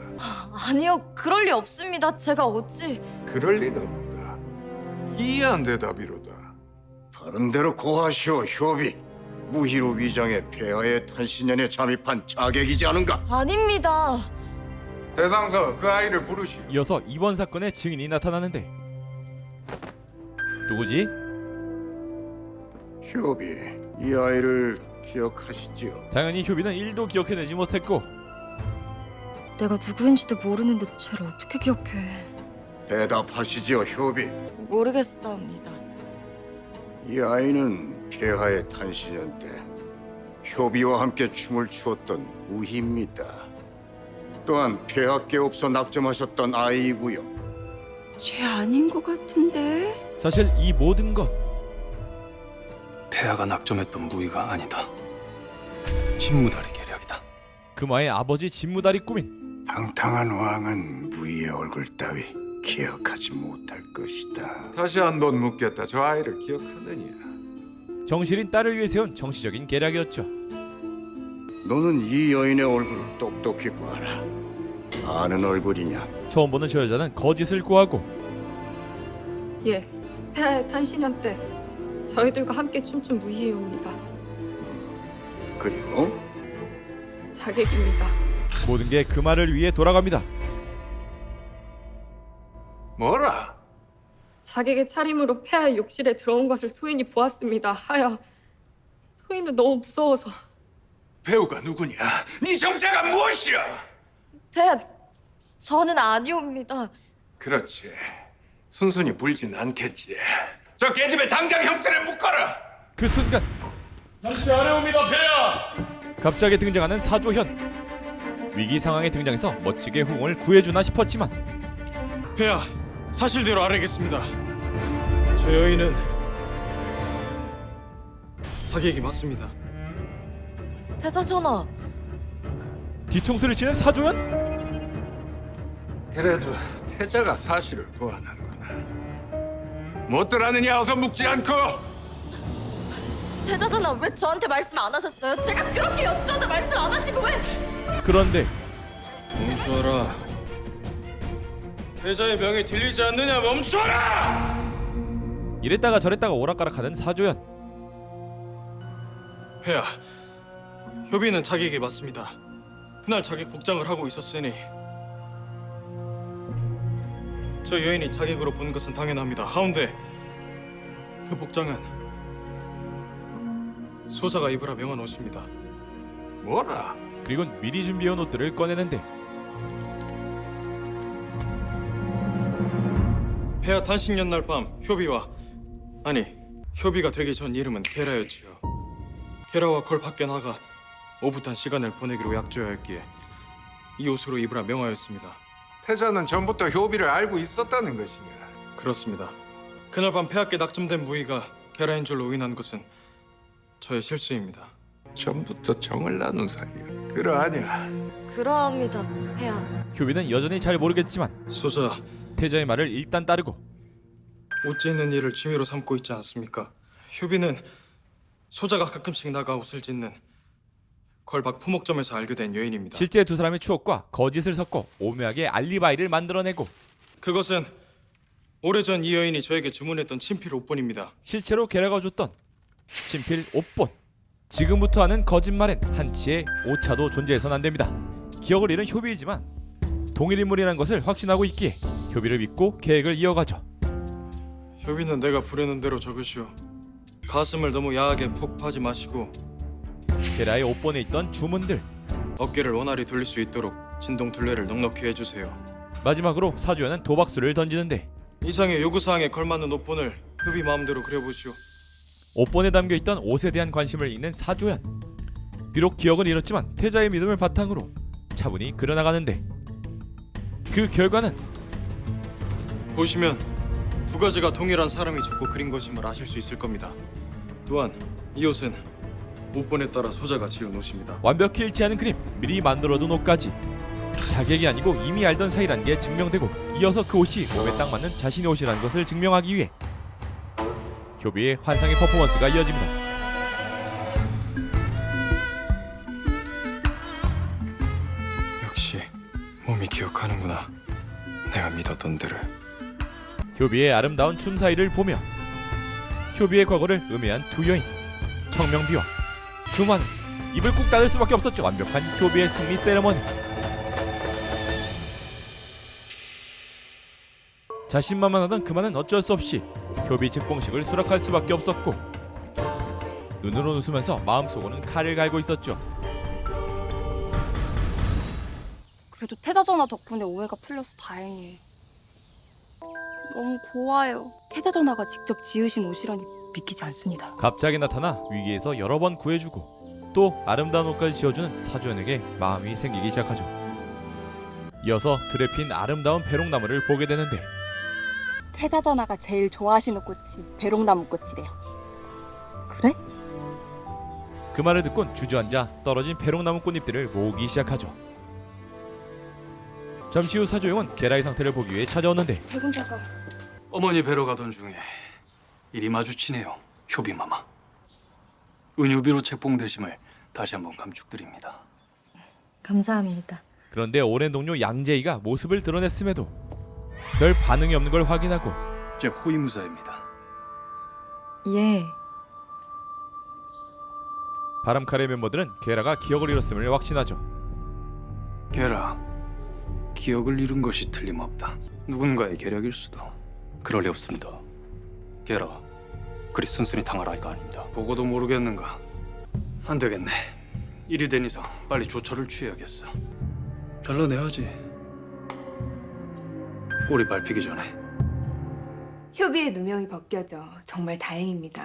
아니요, 그럴 리 없습니다. 제가 어찌... 그럴 리가 없다. 이해한 대답이로다. 바른 대로 고하시오, 효비. 무희로 위장해 폐하의 탄신년에 잠입한 자객이지 않은가? 아닙니다. 대상서 그 아이를 부르시오. 이어서 이번 사건의 증인이 나타나는데 누구지? 효비, 이 아이를 기억하시지요? 당연히 효비는 1도 기억해내지 못했고 내가 누구인지도 모르는데 쟤를 어떻게 기억해. 대답하시지요, 효비. 모르겠사옵니다. 이 아이는 폐하의 탄신년 때 효비와 함께 춤을 추었던 무희입니다. 또한 폐하께 없어 낙점하셨던 아이이고요. 쟤 아닌 것 같은데. 사실 이 모든 것 폐하가 낙점했던 무의가 아니다. 진무다리 계략이다. 금화의 아버지 진무다리 꾸민 방탕한 왕은 무희의 얼굴 따위 기억하지 못할 것이다. 다시 한번 묻겠다. 저 아이를 기억하느냐? 정실인 딸을 위해 세운 정치적인 계략이었죠. 너는 이 여인의 얼굴을 똑똑히 보아라. 아는 얼굴이냐? 처음 보는 저 여자는 거짓을 고하고 예, 폐하의 탄신년 때 저희들과 함께 춤춘 무희입니다. 그리고 자객입니다. 모든 게 금화를 위해 돌아갑니다. 뭐라? 자객의 차림으로 폐하의 욕실에 들어온 것을 소인이 보았습니다. 하여 소인은 너무 무서워서 배우가 누구냐? 네 정체가 무엇이야? 폐하, 저는 아니옵니다. 그렇지. 순순히 불진 않겠지. 저 계집애 당장 형틀에 묶어라. 그 순간 당시 안에 옵니다, 폐하. 갑자기 등장하는 사조현. 위기 상황에 등장해서 멋지게 후궁을 구해주나 싶었지만 폐하, 사실대로 알아야겠습니다. 저 여인은 자객이 맞습니다. 태사전하, 뒤통수를 치는 사조현? 그래도 태자가 사실을 보아하는구나. 못들 아느냐 어서 묵지 않고. 태사전하 왜 저한테 말씀 안 하셨어요? 제가 그렇게 여쭈어도 말씀 안 하시고 왜... 그런데 멈추어라. 태자의 명이 들리지 않느냐? 멈추어라! 이랬다가 저랬다가 오락가락하는 사조현. 폐하, 효비는 자객이 맞습니다. 그날 자객 복장을 하고 있었으니 저 여인이 자객으로 본 것은 당연합니다. 하운데 그 복장은 소자가 입으라 명한 옷입니다. 뭐라? 그리곤 미리 준비해온 옷들을 꺼내는데 폐하 탄식년 날 밤 효비와 효비가 되기 전 이름은 게라였지요. 게라와 걸 밖에 나가 오붓한 시간을 보내기로 약조하였기에 이 옷으로 입으라 명하였습니다. 태자는 전부터 효비를 알고 있었다는 것이냐? 그렇습니다. 그날 밤 폐하께 낙점된 무의가 게라인 줄로 의인한 것은 저의 실수입니다. 전부터 정을 나눈 사이야. 그러하냐? 그러합니다, 폐하. 효비는 여전히 잘 모르겠지만 소자, 태자의 말을 일단 따르고 옷 짓는 일을 취미로 삼고 있지 않습니까? 효비는 소자가 가끔씩 나가 옷을 짓는 걸박 푸목점에서 알게 된 여인입니다. 실제 두 사람의 추억과 거짓을 섞어 오묘하게 알리바이를 만들어내고 그것은 오래전 이 여인이 저에게 주문했던 친필 옷본입니다. 실제로 게라가 줬던 친필 옷본. 지금부터 하는 거짓말엔 한치의 오차도 존재해서는 안 됩니다. 기억을 잃은 효비이지만 동일 인물이라는 것을 확신하고 있기에 효비를 믿고 계획을 이어가죠. 효비는 내가 부르는 대로 적으시오. 가슴을 너무 야하게 푹 파지 마시고 게라의 옷본에 있던 주문들, 어깨를 원활히 돌릴 수 있도록 진동 둘레를 넉넉히 해주세요. 마지막으로 사주연은 도박수를 던지는데 이상의 요구사항에 걸맞는 옷본을 협이 마음대로 그려보시오. 옷본에 담겨있던 옷에 대한 관심을 잃는 사조연. 비록 기억은 잃었지만 태자의 믿음을 바탕으로 차분히 그려나가는데 그 결과는 보시면 두 가지가 동일한 사람이 적고 그린 것임을 아실 수 있을 겁니다. 또한 이 옷은 옷본에 따라 소자가 지은 옷입니다. 완벽히 일치하는 그림, 미리 만들어둔 옷까지 자객이 아니고 이미 알던 사이라는 게 증명되고 이어서 그 옷이 몸에 딱 맞는 자신의 옷이라는 것을 증명하기 위해 효비의 환상의 퍼포먼스가 이어집니다. 역시 몸이 기억하는구나. 내가 믿었던 대로. 효비의 아름다운 춤 사이를 보며 효비의 과거를 음해한 두 여인 청명비와 금화는 입을 꾹 닫을 수밖에 없었죠. 완벽한 효비의 승리 세레머니. 자신만만하던 금화는 어쩔 수 없이 효비 책봉식을 수락할 수밖에 없었고 눈으로는 웃으면서 마음속으로는 칼을 갈고 있었죠. 그래도 태자 전하 덕분에 오해가 풀려서 다행이에요. 너무 고와요. 태자 전하가 직접 지으신 옷이라니 믿기지 않습니다. 갑자기 나타나 위기에서 여러 번 구해주고 또 아름다운 옷까지 지어주는 사조연에게 마음이 생기기 시작하죠. 이어서 들에 핀 아름다운 배롱나무를 보게 되는데 태자 전하가 제일 좋아하시는 꽃이 배롱나무 꽃이래요. 그래? 그 말을 듣곤 주저앉아 떨어진 배롱나무 꽃잎들을 모으기 시작하죠. 잠시 후 사조용은 게라의 상태를 보기 위해 찾아오는데 대군자가 어머니 뵈러 가던 중에 일이 마주치네요. 효비마마. 은효비로 책봉되심을 다시 한번 감축드립니다. 감사합니다. 그런데 오랜 동료 양재희가 모습을 드러냈음에도 별 반응이 없는 걸 확인하고 제 호위무사입니다. 예. 바람칼의 멤버들은 게라가 기억을 잃었음을 확신하죠. 게라, 기억을 잃은 것이 틀림없다. 누군가의 계략일 수도. 그럴 리 없습니다. 게라, 그리 순순히 당할 아이가 아닙니다. 보고도 모르겠는가? 안 되겠네. 일이 된 이상 빨리 조처를 취해야겠어. 잘라내야지. 꼬리 밟히기 전에. 효비의 누명이 벗겨져 정말 다행입니다.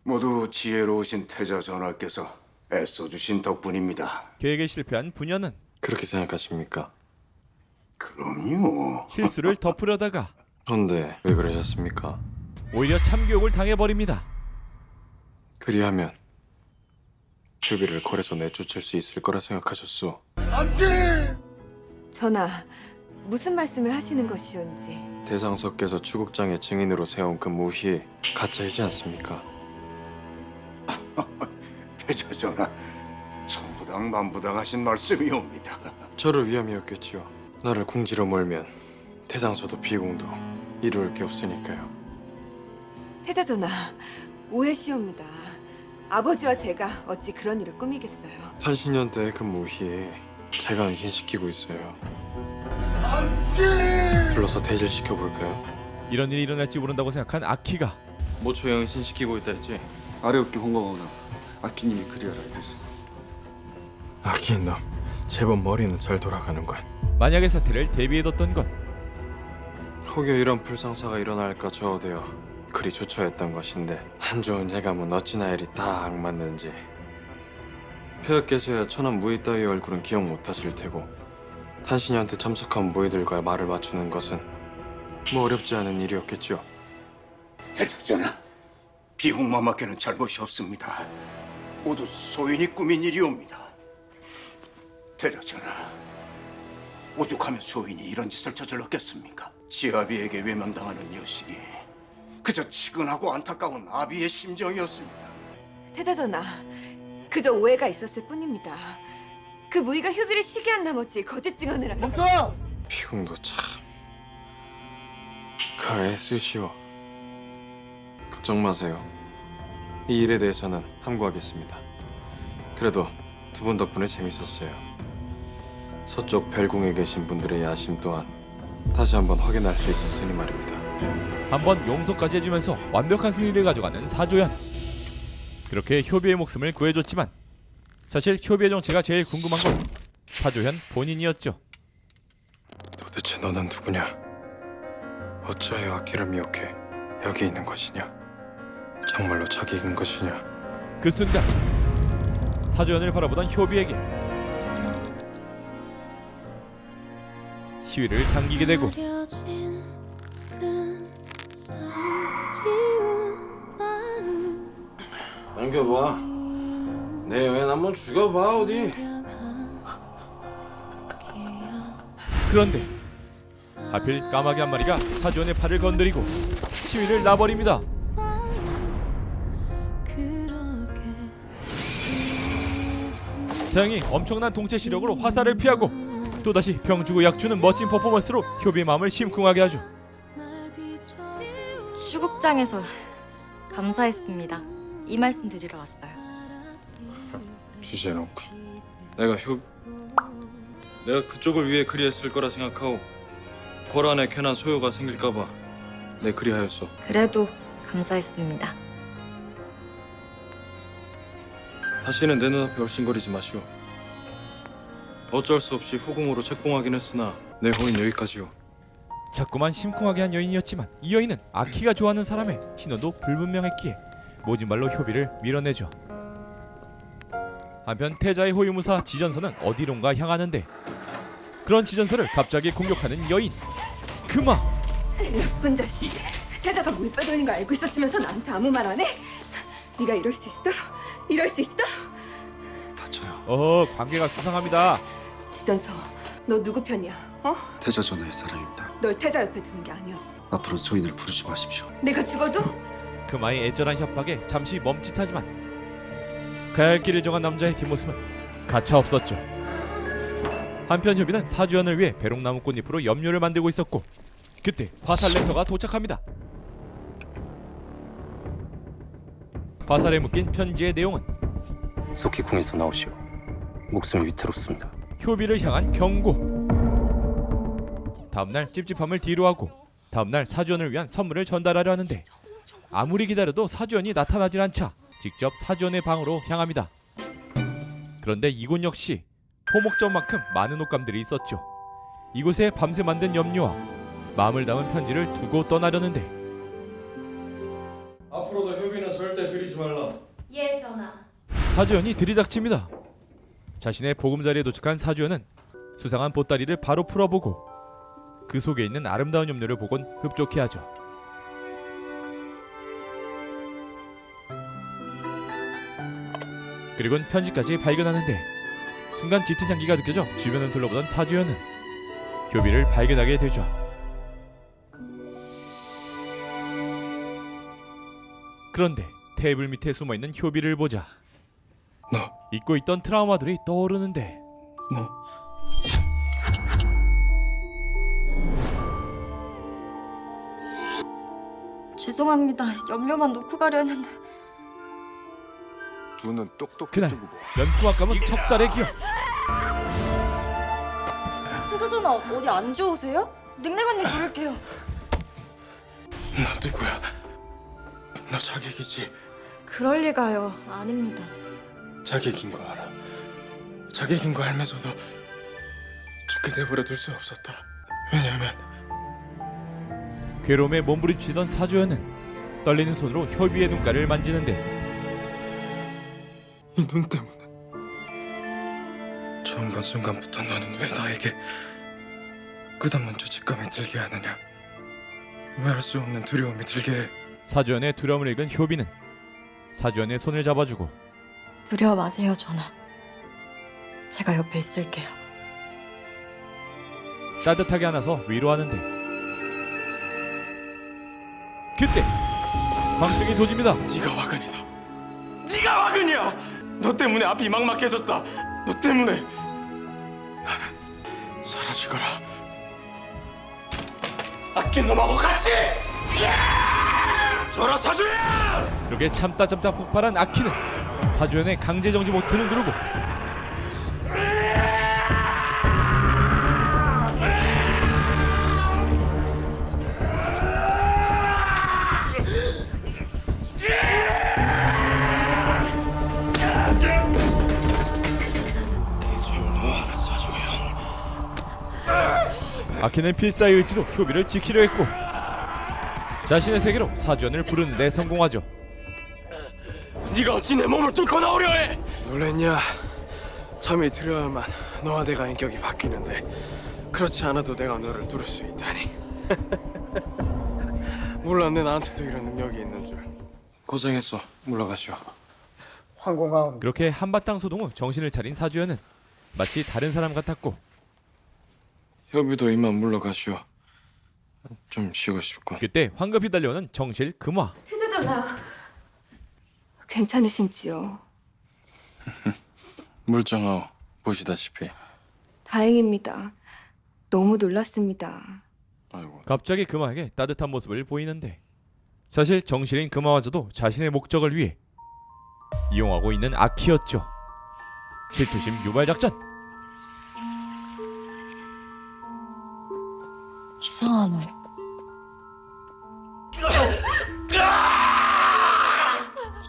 모두 지혜로우신 태자 전하께서 애써주신 덕분입니다. 계획에 실패한 부녀는 그렇게 생각하십니까? 그럼요. 실수를 덮으려다가 그런데 왜 그러셨습니까? 오히려 참교육을 당해버립니다. 그리하면 효비를 콜에서 내쫓을 수 있을 거라 생각하셨소. 전하, 무슨 말씀을 하시는 것이온지. 대상석께서 추국장의 증인으로 세운 그 무희 가짜이지 않습니까? 태자 전하, 천부당 만부당 하신 말씀이옵니다. 저를 위함이었겠지요. 나를 궁지로 몰면 태상서도 비공도 이룰 게 없으니까요. 태자 전하, 오해시옵니다. 아버지와 제가 어찌 그런 일을 꾸미겠어요. 탄신년 때 그 무희 제가 은신시키고 있어요. 불러서 대질시켜 볼까요? 이런 일이 일어날지 모른다고 생각한 아키가 모초에 은신시키고 있다 했지? 아래옵기 홍보하오나 아키님이 그리하라 이러셨어. 아키인 놈 제법 머리는 잘 돌아가는걸. 만약의 사태를 대비해뒀던 것. 혹여 이런 불상사가 일어날까 저어되어 그리 조처했던 것인데 안 좋은 예감은 어찌나 일이 딱 맞는지. 폐하께서야 천한 무의 따위 얼굴은 기억 못하실 테고 탄신이한테 참석한 무의들과 말을 맞추는 것은 뭐 어렵지 않은 일이었겠죠. 태자 전하, 비홍마마께는 잘못이 없습니다. 모두 소인이 꾸민 일이옵니다. 태자 전하, 오죽하면 소인이 이런 짓을 저질렀겠습니까? 시아비에게 외면당하는 여식이 그저 치근하고 안타까운 아비의 심정이었습니다. 태자 전하, 그저 오해가 있었을 뿐입니다. 그 무희가 효비를 시기한 나머지 거짓 증언을 멈춰! 피궁도 참 그애 쓰시오. 걱정 마세요. 이 일에 대해서는 함구하겠습니다. 그래도 두 분 덕분에 재밌었어요. 서쪽 별궁에 계신 분들의 야심 또한 다시 한번 확인할 수 있었으니 말입니다. 한번 용서까지 해주면서 완벽한 승리를 가져가는 사조연. 그렇게 효비의 목숨을 구해줬지만 사실 효비의 정체가 제일 궁금한 건 사조연 본인이었죠. 도대체 너는 누구냐? 어찌하여 아키를 미혹해 여기 있는 것이냐? 정말로 자기인 것이냐? 그 순간 사조연을 바라보던 효비에게 시위를 당기게 되고 당겨봐. 내 여인 한번 죽여봐 어디. 그런데 하필 까마귀 한 마리가 사조연의 팔을 건드리고 시위를 놔버립니다. 다행히 엄청난 동체 시력으로 화살을 피하고 또다시 병주고 약주는 멋진 퍼포먼스로 효비의 마음을 심쿵하게 하죠. 수국장에서 감사했습니다. 이 말씀 드리러 왔어요. 주제놓고 내가 그쪽을 위해 그리했을 거라 생각하오. 고란에 괜한 소요가 생길까봐 내 그리하였소. 그래도 감사했습니다. 다시는 내 눈앞에 얼씬거리지 마시오. 어쩔 수 없이 후궁으로 책봉하긴 했으나 내 호인 여기까지요. 자꾸만 심쿵하게 한 여인이었지만 이 여인은 아키가 좋아하는 사람의 신원도 불분명했기에 모진 말로 효비를 밀어내죠. 한편 태자의 호위무사 지전서는 어디론가 향하는데 그런 지전서를 갑자기 공격하는 여인. 그마! 나쁜 자식. 태자가 물 빼돌린 거 알고 있었으면서 나한테 아무 말 안 해? 네가 이럴 수 있어? 이럴 수 있어? 관계가 수상합니다. 지전서, 너 누구 편이야? 어? 태자 전하의 사람입니다. 널 태자 옆에 두는 게 아니었어. 앞으로 소인을 부르지 마십시오. 내가 죽어도? 그마의 애절한 협박에 잠시 멈칫하지만 가야 할 길을 정한 남자의 뒷모습은 가차없었죠. 한편 효비는 사주연을 위해 배롱나무 꽃잎으로 염료를 만들고 있었고 그때 화살 레터가 도착합니다. 화살에 묶인 편지의 내용은 속히 궁에서 나오시오. 목숨이 위태롭습니다. 효비를 향한 경고. 다음날 찝찝함을 뒤로하고 다음날 사주연을 위한 선물을 전달하려 하는데 아무리 기다려도 사주연이 나타나질 않자 직접 사주연의 방으로 향합니다. 그런데 이곳 역시 포목전만큼 많은 옷감들이 있었죠. 이곳에 밤새 만든 염료와 마음을 담은 편지를 두고 떠나려는데 앞으로도 효비는 절대 들이지 말라. 예, 전하. 사주연이 들이닥칩니다. 자신의 보금자리에 도착한 사주연은 수상한 보따리를 바로 풀어보고 그 속에 있는 아름다운 염료를 보곤 흡족해하죠. 그리고는 편지까지 발견하는데 순간 짙은 향기가 느껴져 주변을 둘러보던 사주연은 효비를 발견하게 되죠. 그런데 테이블 밑에 숨어있는 효비를 보자 너 잊고 있던 트라우마들이 떠오르는데 죄송합니다. 염료만 놓고 가려 했는데. 눈은 똑똑히 그날 뜨고 봐. 연구와 감은 척살의 기억. 태자 전화 어디 안 좋으세요? 닉네건님 부를게요. 너 누구야? 너 자객이지? 그럴 리가요. 아닙니다. 자객인 거 알아. 자객인 거 알면서도 죽게 내버려 둘 수 없었다. 왜냐면 괴로움에 몸부림치던 사주연은 떨리는 손으로 효비의 눈가를 만지는데 이 눈 때문에 처음 본 순간부터 너는 왜 나에게 끝없는 죄책감이 들게 하느냐? 왜 알 수 없는 두려움이 들게 해? 사주연의 두려움을 읽은 효비는 사주연의 손을 잡아주고 두려워 마세요, 전하. 제가 옆에 있을게요. 따뜻하게 안아서 위로하는데 그때 망증이 도집니다. 네가 화근이다. 네가 화근이야. 너 때문에 앞이 막막해졌다. 너 때문에 나는 사라지거라. 아낀 놈하고 같이. 저라 사주야! 이렇게 참다 폭발한 아키는 사주연의 강제 정지 버튼을 누르고 아키는 필사의 의지로 효비를 지키려 했고 자신의 세계로 사주연을 부르는데 성공하죠. 네가 어찌 내 몸을 뚫고 나오려 해? 놀랬냐? 잠이 들어야만 너와 내가 인격이 바뀌는데 그렇지 않아도 내가 너를 뚫을 수 있다니. 몰랐네, 나한테도 이런 능력이 있는 줄. 고생했어. 물러가시오. 황공왕. 그렇게 한바탕 소동 후 정신을 차린 사주연은 마치 다른 사람 같았고 협의도 이만 물러가시오. 좀 쉬고 싶고. 그때 황급히 달려오는 정실 금화. 휴대전화 괜찮으신지요? 물정하오. 보시다시피. 다행입니다. 너무 놀랐습니다. 아이고. 갑자기 금화에게 따뜻한 모습을 보이는데 사실 정실인 금화마저도 자신의 목적을 위해 이용하고 있는 아키였죠. 질투심 유발 작전. 이상하네.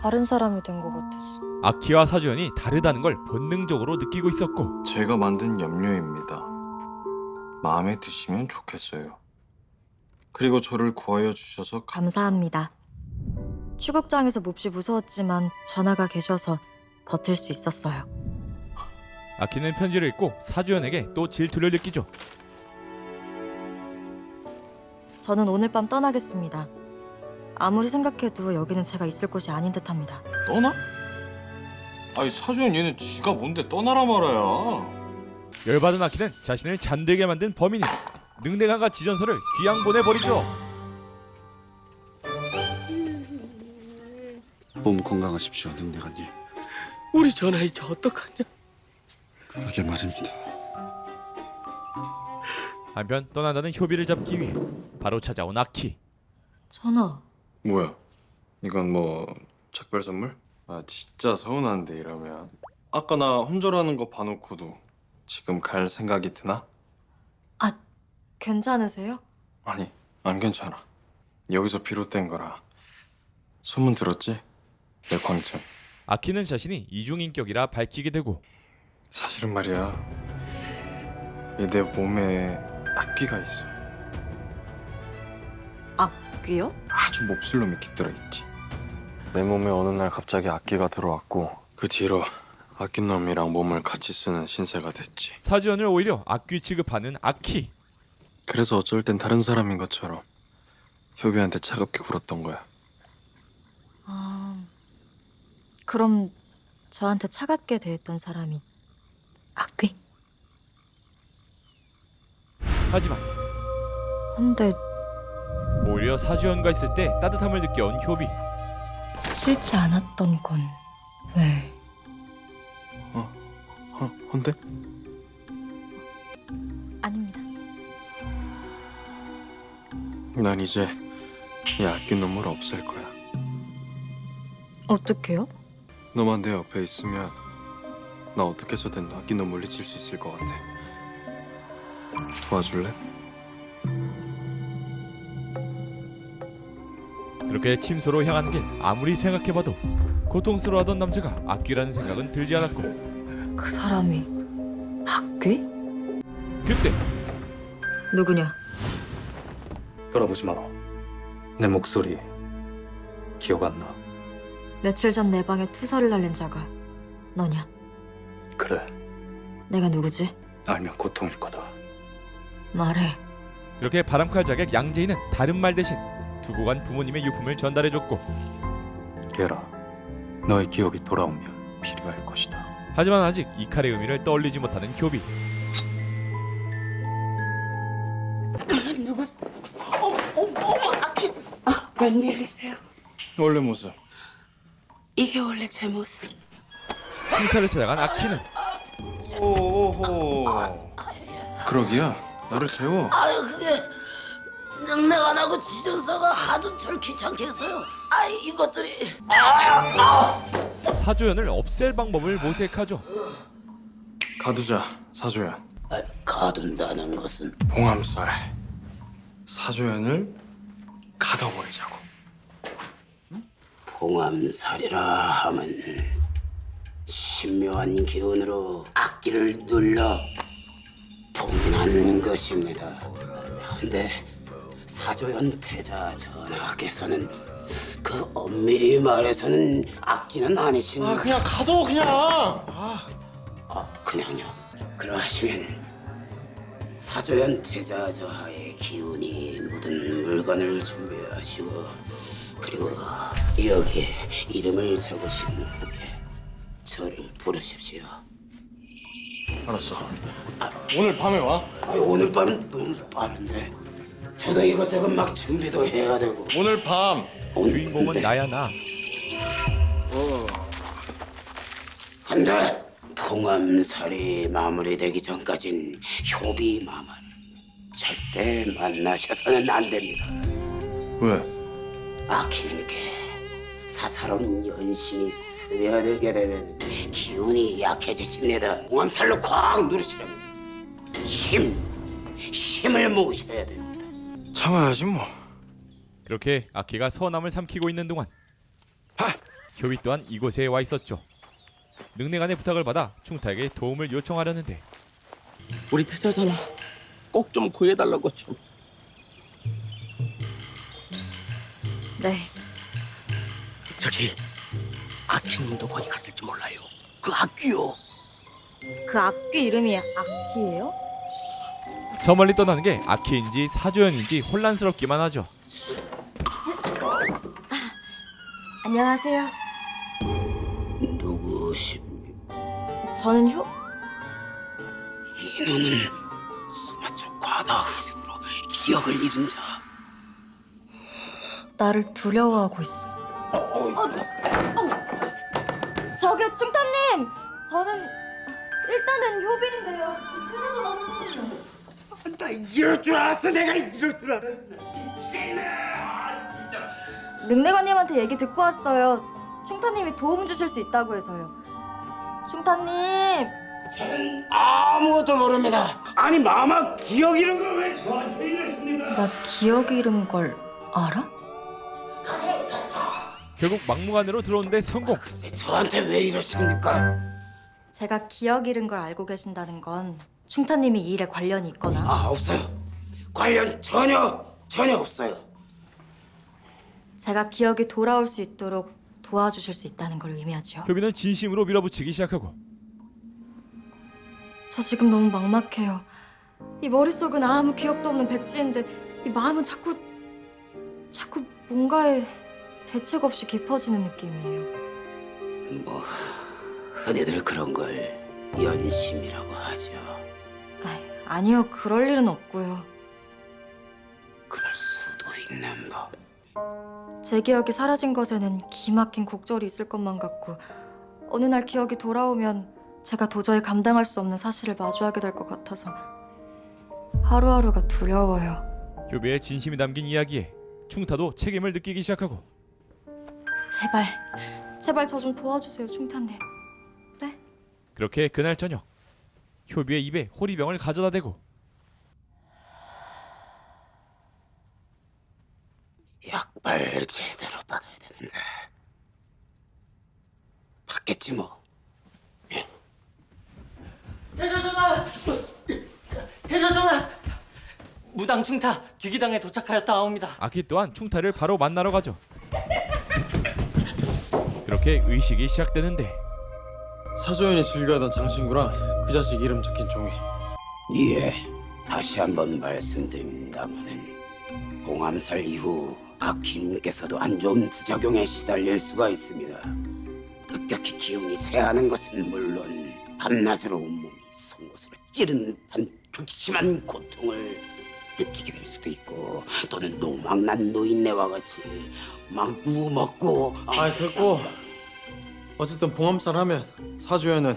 다른 사람이 된 것 같았어. 아키와 사주연이 다르다는 걸 본능적으로 느끼고 있었고 제가 만든 염료입니다. 마음에 드시면 좋겠어요. 그리고 저를 구하여 주셔서 감사합니다. 추국장에서 몹시 무서웠지만 전하가 계셔서 버틸 수 있었어요. 아키는 편지를 읽고 사주연에게 또 질투를 느끼죠. 저는 오늘 밤 떠나겠습니다. 아무리 생각해도 여기는 제가 있을 곳이 아닌 듯합니다. 떠나? 아니 사주연 얘는 지가 뭔데 떠나라 말아야. 열받은 아키는 자신을 잠들게 만든 범인인 능대강과 지전설을 귀양 보내버리죠. 몸 건강하십시오, 능내가님. 우리 전하 이제 어떡하냐? 그러게 말입니다. 한편 떠난다는 효비를 잡기 위해 바로 찾아온 아키. 전하. 뭐야? 이건 뭐 작별 선물? 아 진짜 서운한데 이러면. 아까 나 혼절하는 거 봐놓고도 지금 갈 생각이 드나? 괜찮으세요? 아니 안 괜찮아. 여기서 비롯된 거라. 소문 들었지? 내 광천. 아키는 자신이 이중인격이라 밝히게 되고 사실은 말이야 내 몸에 악귀가 있어. 악귀요? 아주 몹쓸 놈이 깃들어 있지. 내 몸에 어느 날 갑자기 악귀가 들어왔고 그 뒤로 악긴 놈이랑 몸을 같이 쓰는 신세가 됐지. 사주연을 오히려 악귀 취급하는 아키. 그래서 어쩔 땐 다른 사람인 것처럼 효비한테 차갑게 굴었던 거야. 그럼 저한테 차갑게 대했던 사람이 악귀? 하지만 근데 오히려 사주연과 있을 때 따뜻함을 느껴온 효비. 싫지 않았던 건 왜? 헌데? 아닙니다. 난 이제 이 악긴 놈을 없앨 거야. 어떻게요? 너만 내 옆에 있으면 나 어떻게 해서든 악긴 놈 물리칠 수 있을 것 같아. 도와줄래? 그렇게 침소로 향하는 길 아무리 생각해봐도 고통스러워하던 남자가 악귀라는 생각은 들지 않았고 그 사람이 악귀? 그때 누구냐? 돌아보지 마라. 내 목소리 기억 안 나? 며칠 전 내 방에 투서를 날린 자가 너냐? 그래. 내가 누구지? 알면 고통일 거다. 말해. 그렇게 바람칼 자객 양재인은 다른 말 대신 두고 간 부모님의 유품을 전달해줬고 게라, 너의 기억이 돌아오면 필요할 것이다. 하지만 아직 이 칼의 의미를 떠올리지 못하는 효비. 누구? 아키. 웬일이세요? 원래 모습. 이게 원래 제 모습. 신사를 찾아간 아키는 오호. 그러기야 나를 세워. 아유 그게 능력 안 하고 지전사가 하도 저를 귀찮게 했어요. 아이 이것들이 사조연을 없앨 방법을 모색하죠. 가두자 사조연. 가둔다는 것은 봉암살. 사조연을 가둬버리자고. 봉암살이라 함은 신묘한 기운으로 악기를 눌러 봉인하는 것입니다. 근데 사조연 태자 전하께서는 그 엄밀히 말해서는 악기는 아니신. 그냥 가도 그냥. 그냥요. 그러하시면 사조연 태자 저하의 기운이 묻은 물건을 준비하시고, 그리고 여기에 이름을 적으신 후에 저를 부르십시오. 알았어. 오늘 밤에 와. 오늘 밤은 너무 빠른데 저도 이것저것 막 준비도 해야 되고. 오늘 밤. 주인공은 네. 나야 나. 근데 봉암살이 마무리되기 전까진 효비 마마를 절대 만나셔서는 안 됩니다. 왜? 아키님께 사사로운 연심이 스며들게 되면 기운이 약해지십니다. 봉암살로 꽉 누르시려면 힘을 모으셔야 됩니다. 참아야지 뭐. 그렇게 아키가 서남을 삼키고 있는 동안 효비 또한 이곳에 와 있었죠. 능내간의 부탁을 받아 충타에게 도움을 요청하려는데 우리 태자잖아. 꼭 좀 구해달라고 좀. 네. 저기 아키님도 거기 갔을지 몰라요. 그 악귀요. 그 악귀 이름이 악귀예요? 저 멀리 떠나는 게 아키인지 사조연인지 혼란스럽기만 하죠. 안녕하세요. 누구십니까? 저는 이노는 수마초 과다 흡입으로 기억을 잃은 자. 나를 두려워하고 있어. 저기요, 충타님! 저는 일단은 효빈인데요. 나 이럴 줄 알았어. 내가 이럴 줄 알았어. 능내관님한테 얘기 듣고 왔어요. 충타님이 도움 주실 수 있다고 해서요. 충타님! 저는 아무것도 모릅니다. 아니 마마 기억 잃은 걸 왜 저한테 이러십니까? 나 기억 잃은 걸 알아? 결국 막무가내로 들어오는데 성공. 저한테 왜 이러십니까? 제가 기억 잃은 걸 알고 계신다는 건 충타님이 이 일에 관련이 있거나 없어요. 관련 전혀 없어요. 제가 기억이 돌아올 수 있도록 도와주실 수 있다는 걸 의미하죠. 효비는 진심으로 밀어붙이기 시작하고 저 지금 너무 막막해요. 이 머릿속은 아무 기억도 없는 백지인데 이 마음은 자꾸 뭔가에 대책 없이 깊어지는 느낌이에요. 뭐 흔히들 그런 걸 연심이라고 하죠. 아니요, 그럴 일은 없고요. 그럴 수도 있는 법. 제 기억이 사라진 것에는 기막힌 곡절이 있을 것만 같고 어느 날 기억이 돌아오면 제가 도저히 감당할 수 없는 사실을 마주하게 될 것 같아서 하루하루가 두려워요. 효비의 진심이 담긴 이야기에 충타도 책임을 느끼기 시작하고 제발 저 좀 도와주세요, 충타님. 네? 그렇게 그날 저녁 효비의 입에 호리병을 가져다 대고 약발 제대로 받아야 되는데 받겠지 뭐. 태자전하! 무당 충타 귀기당에 도착하였다옵니다. 아키 또한 충타를 바로 만나러 가죠. 그렇게 의식이 시작되는데 사조연이 즐겨하던 장신구랑 그 자식 이름 적힌 종이. 예, 다시 한번 말씀드립니다마는 봉암살 이후 아키님께서도 안 좋은 부작용에 시달릴 수가 있습니다. 급격히 기운이 쇠하는 것은 물론 밤낮으로 온몸이 송곳으로 찌르는 듯한 극심한 고통을 느끼게 될 수도 있고, 또는 노망난 노인네와 같이 망구 먹고. 됐고. 어쨌든 봉암살 하면 사조연은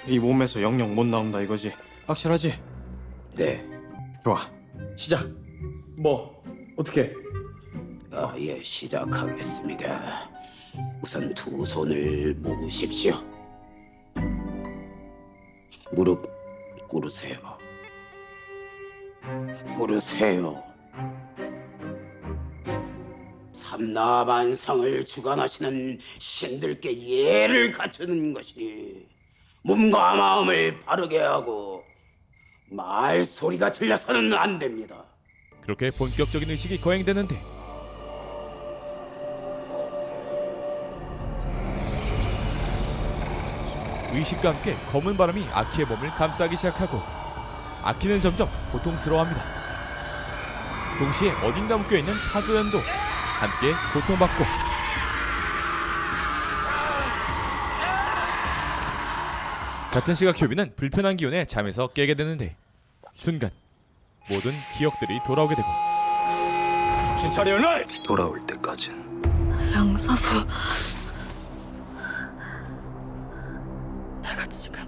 이 몸에서 영영 못 나온다 이거지. 확실하지? 네. 좋아. 시작. 뭐 어떻게? 예, 시작하겠습니다. 우선 두 손을 모으십시오. 무릎 꿇으세요. 삼라만상을 주관하시는 신들께 예를 갖추는 것이 몸과 마음을 바르게 하고 말소리가 들려서는 안 됩니다. 그렇게 본격적인 의식이 거행되는데 의식과 함께 검은 바람이 아키의 몸을 감싸기 시작하고 아키는 점점 고통스러워합니다. 동시에 어딘가 묶여있는 사조연도 함께 고통받고 같은 시각 효비는 불편한 기운에 잠에서 깨게 되는데 순간 모든 기억들이 돌아오게 되고 진찰이 연락! 돌아올 때까진 양사부, 내가 지금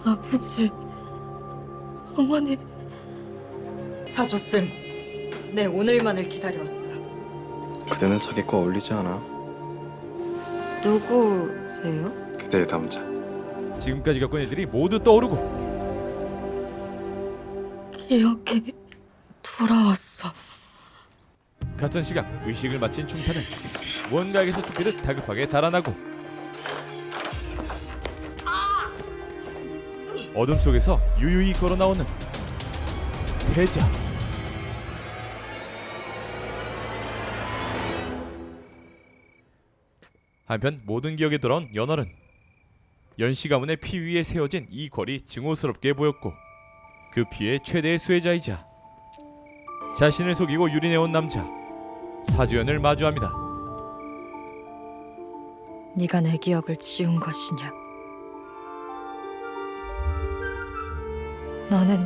아버지, 어머니, 사줬음. 내 오늘만을 기다려왔다. 그대는 자기 거 어울리지 않아. 누구세요? 그대의 남자. 지금까지 겪은 일들이 모두 떠오르고 기억이 돌아왔어. 같은 시각 의식을 마친 충타는 무언가에게서 쫓기듯 다급하게 달아나고 어둠 속에서 유유히 걸어나오는 태자. 한편 모든 기억에 돌아온 연월은 연씨 가문의 피 위에 세워진 이 궐이 증오스럽게 보였고 그 피의 최대의 수혜자이자 자신을 속이고 유린해온 남자 사주연을 마주합니다. 네가 내 기억을 지운 것이냐? 너는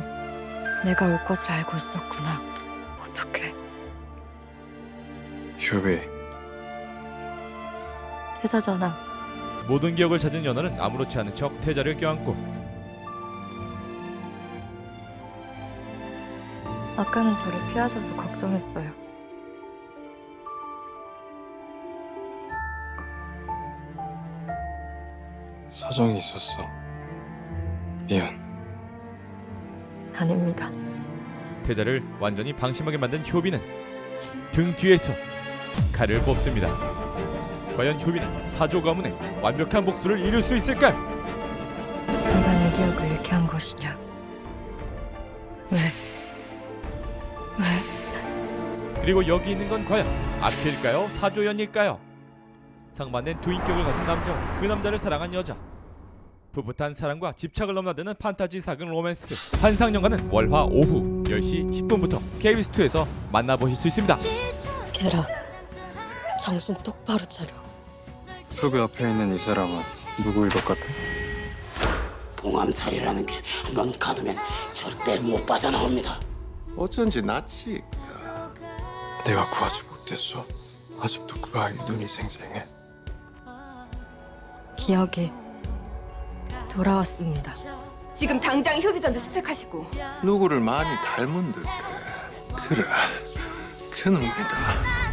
내가 올 것을 알고 있었구나. 어떻게? 효비, 태자 전하, 모든 기억을 찾은 연월은 아무렇지 않은 척 태자를 껴안고 아까는 저를 피하셔서 걱정했어요. 사정이 있었어. 미안. 아닙니다. 태자를 완전히 방심하게 만든 효비는 등 뒤에서 칼을 뽑습니다. 과연 효비는 사조 가문의 완벽한 복수를 이룰 수 있을까? 내가 내 기억을 잃게 한 것이냐? 왜? 그리고 여기 있는 건 과연 아키일까요? 사조연일까요? 상반된 두 인격을 가진 남자와 그 남자를 사랑한 여자. 풋풋한 사랑과 집착을 넘나드는 판타지 사극 로맨스 환상연가는 월화 오후 10시 10분부터 KBS2에서 만나보실 수 있습니다. 걔라, 정신 똑바로 차려. 효비 앞에 있는 이 사람은 누구일 것 같아? 봉암살이라는 게 한번 가두면 절대 못 빠져나옵니다. 어쩐지 낯이 내가 구하지 못했어. 아직도 그 아이 눈이 생생해. 기억이 돌아왔습니다. 지금 당장 효비전도 수색하시고. 누구를 많이 닮은 듯해. 그래, 그놈이다.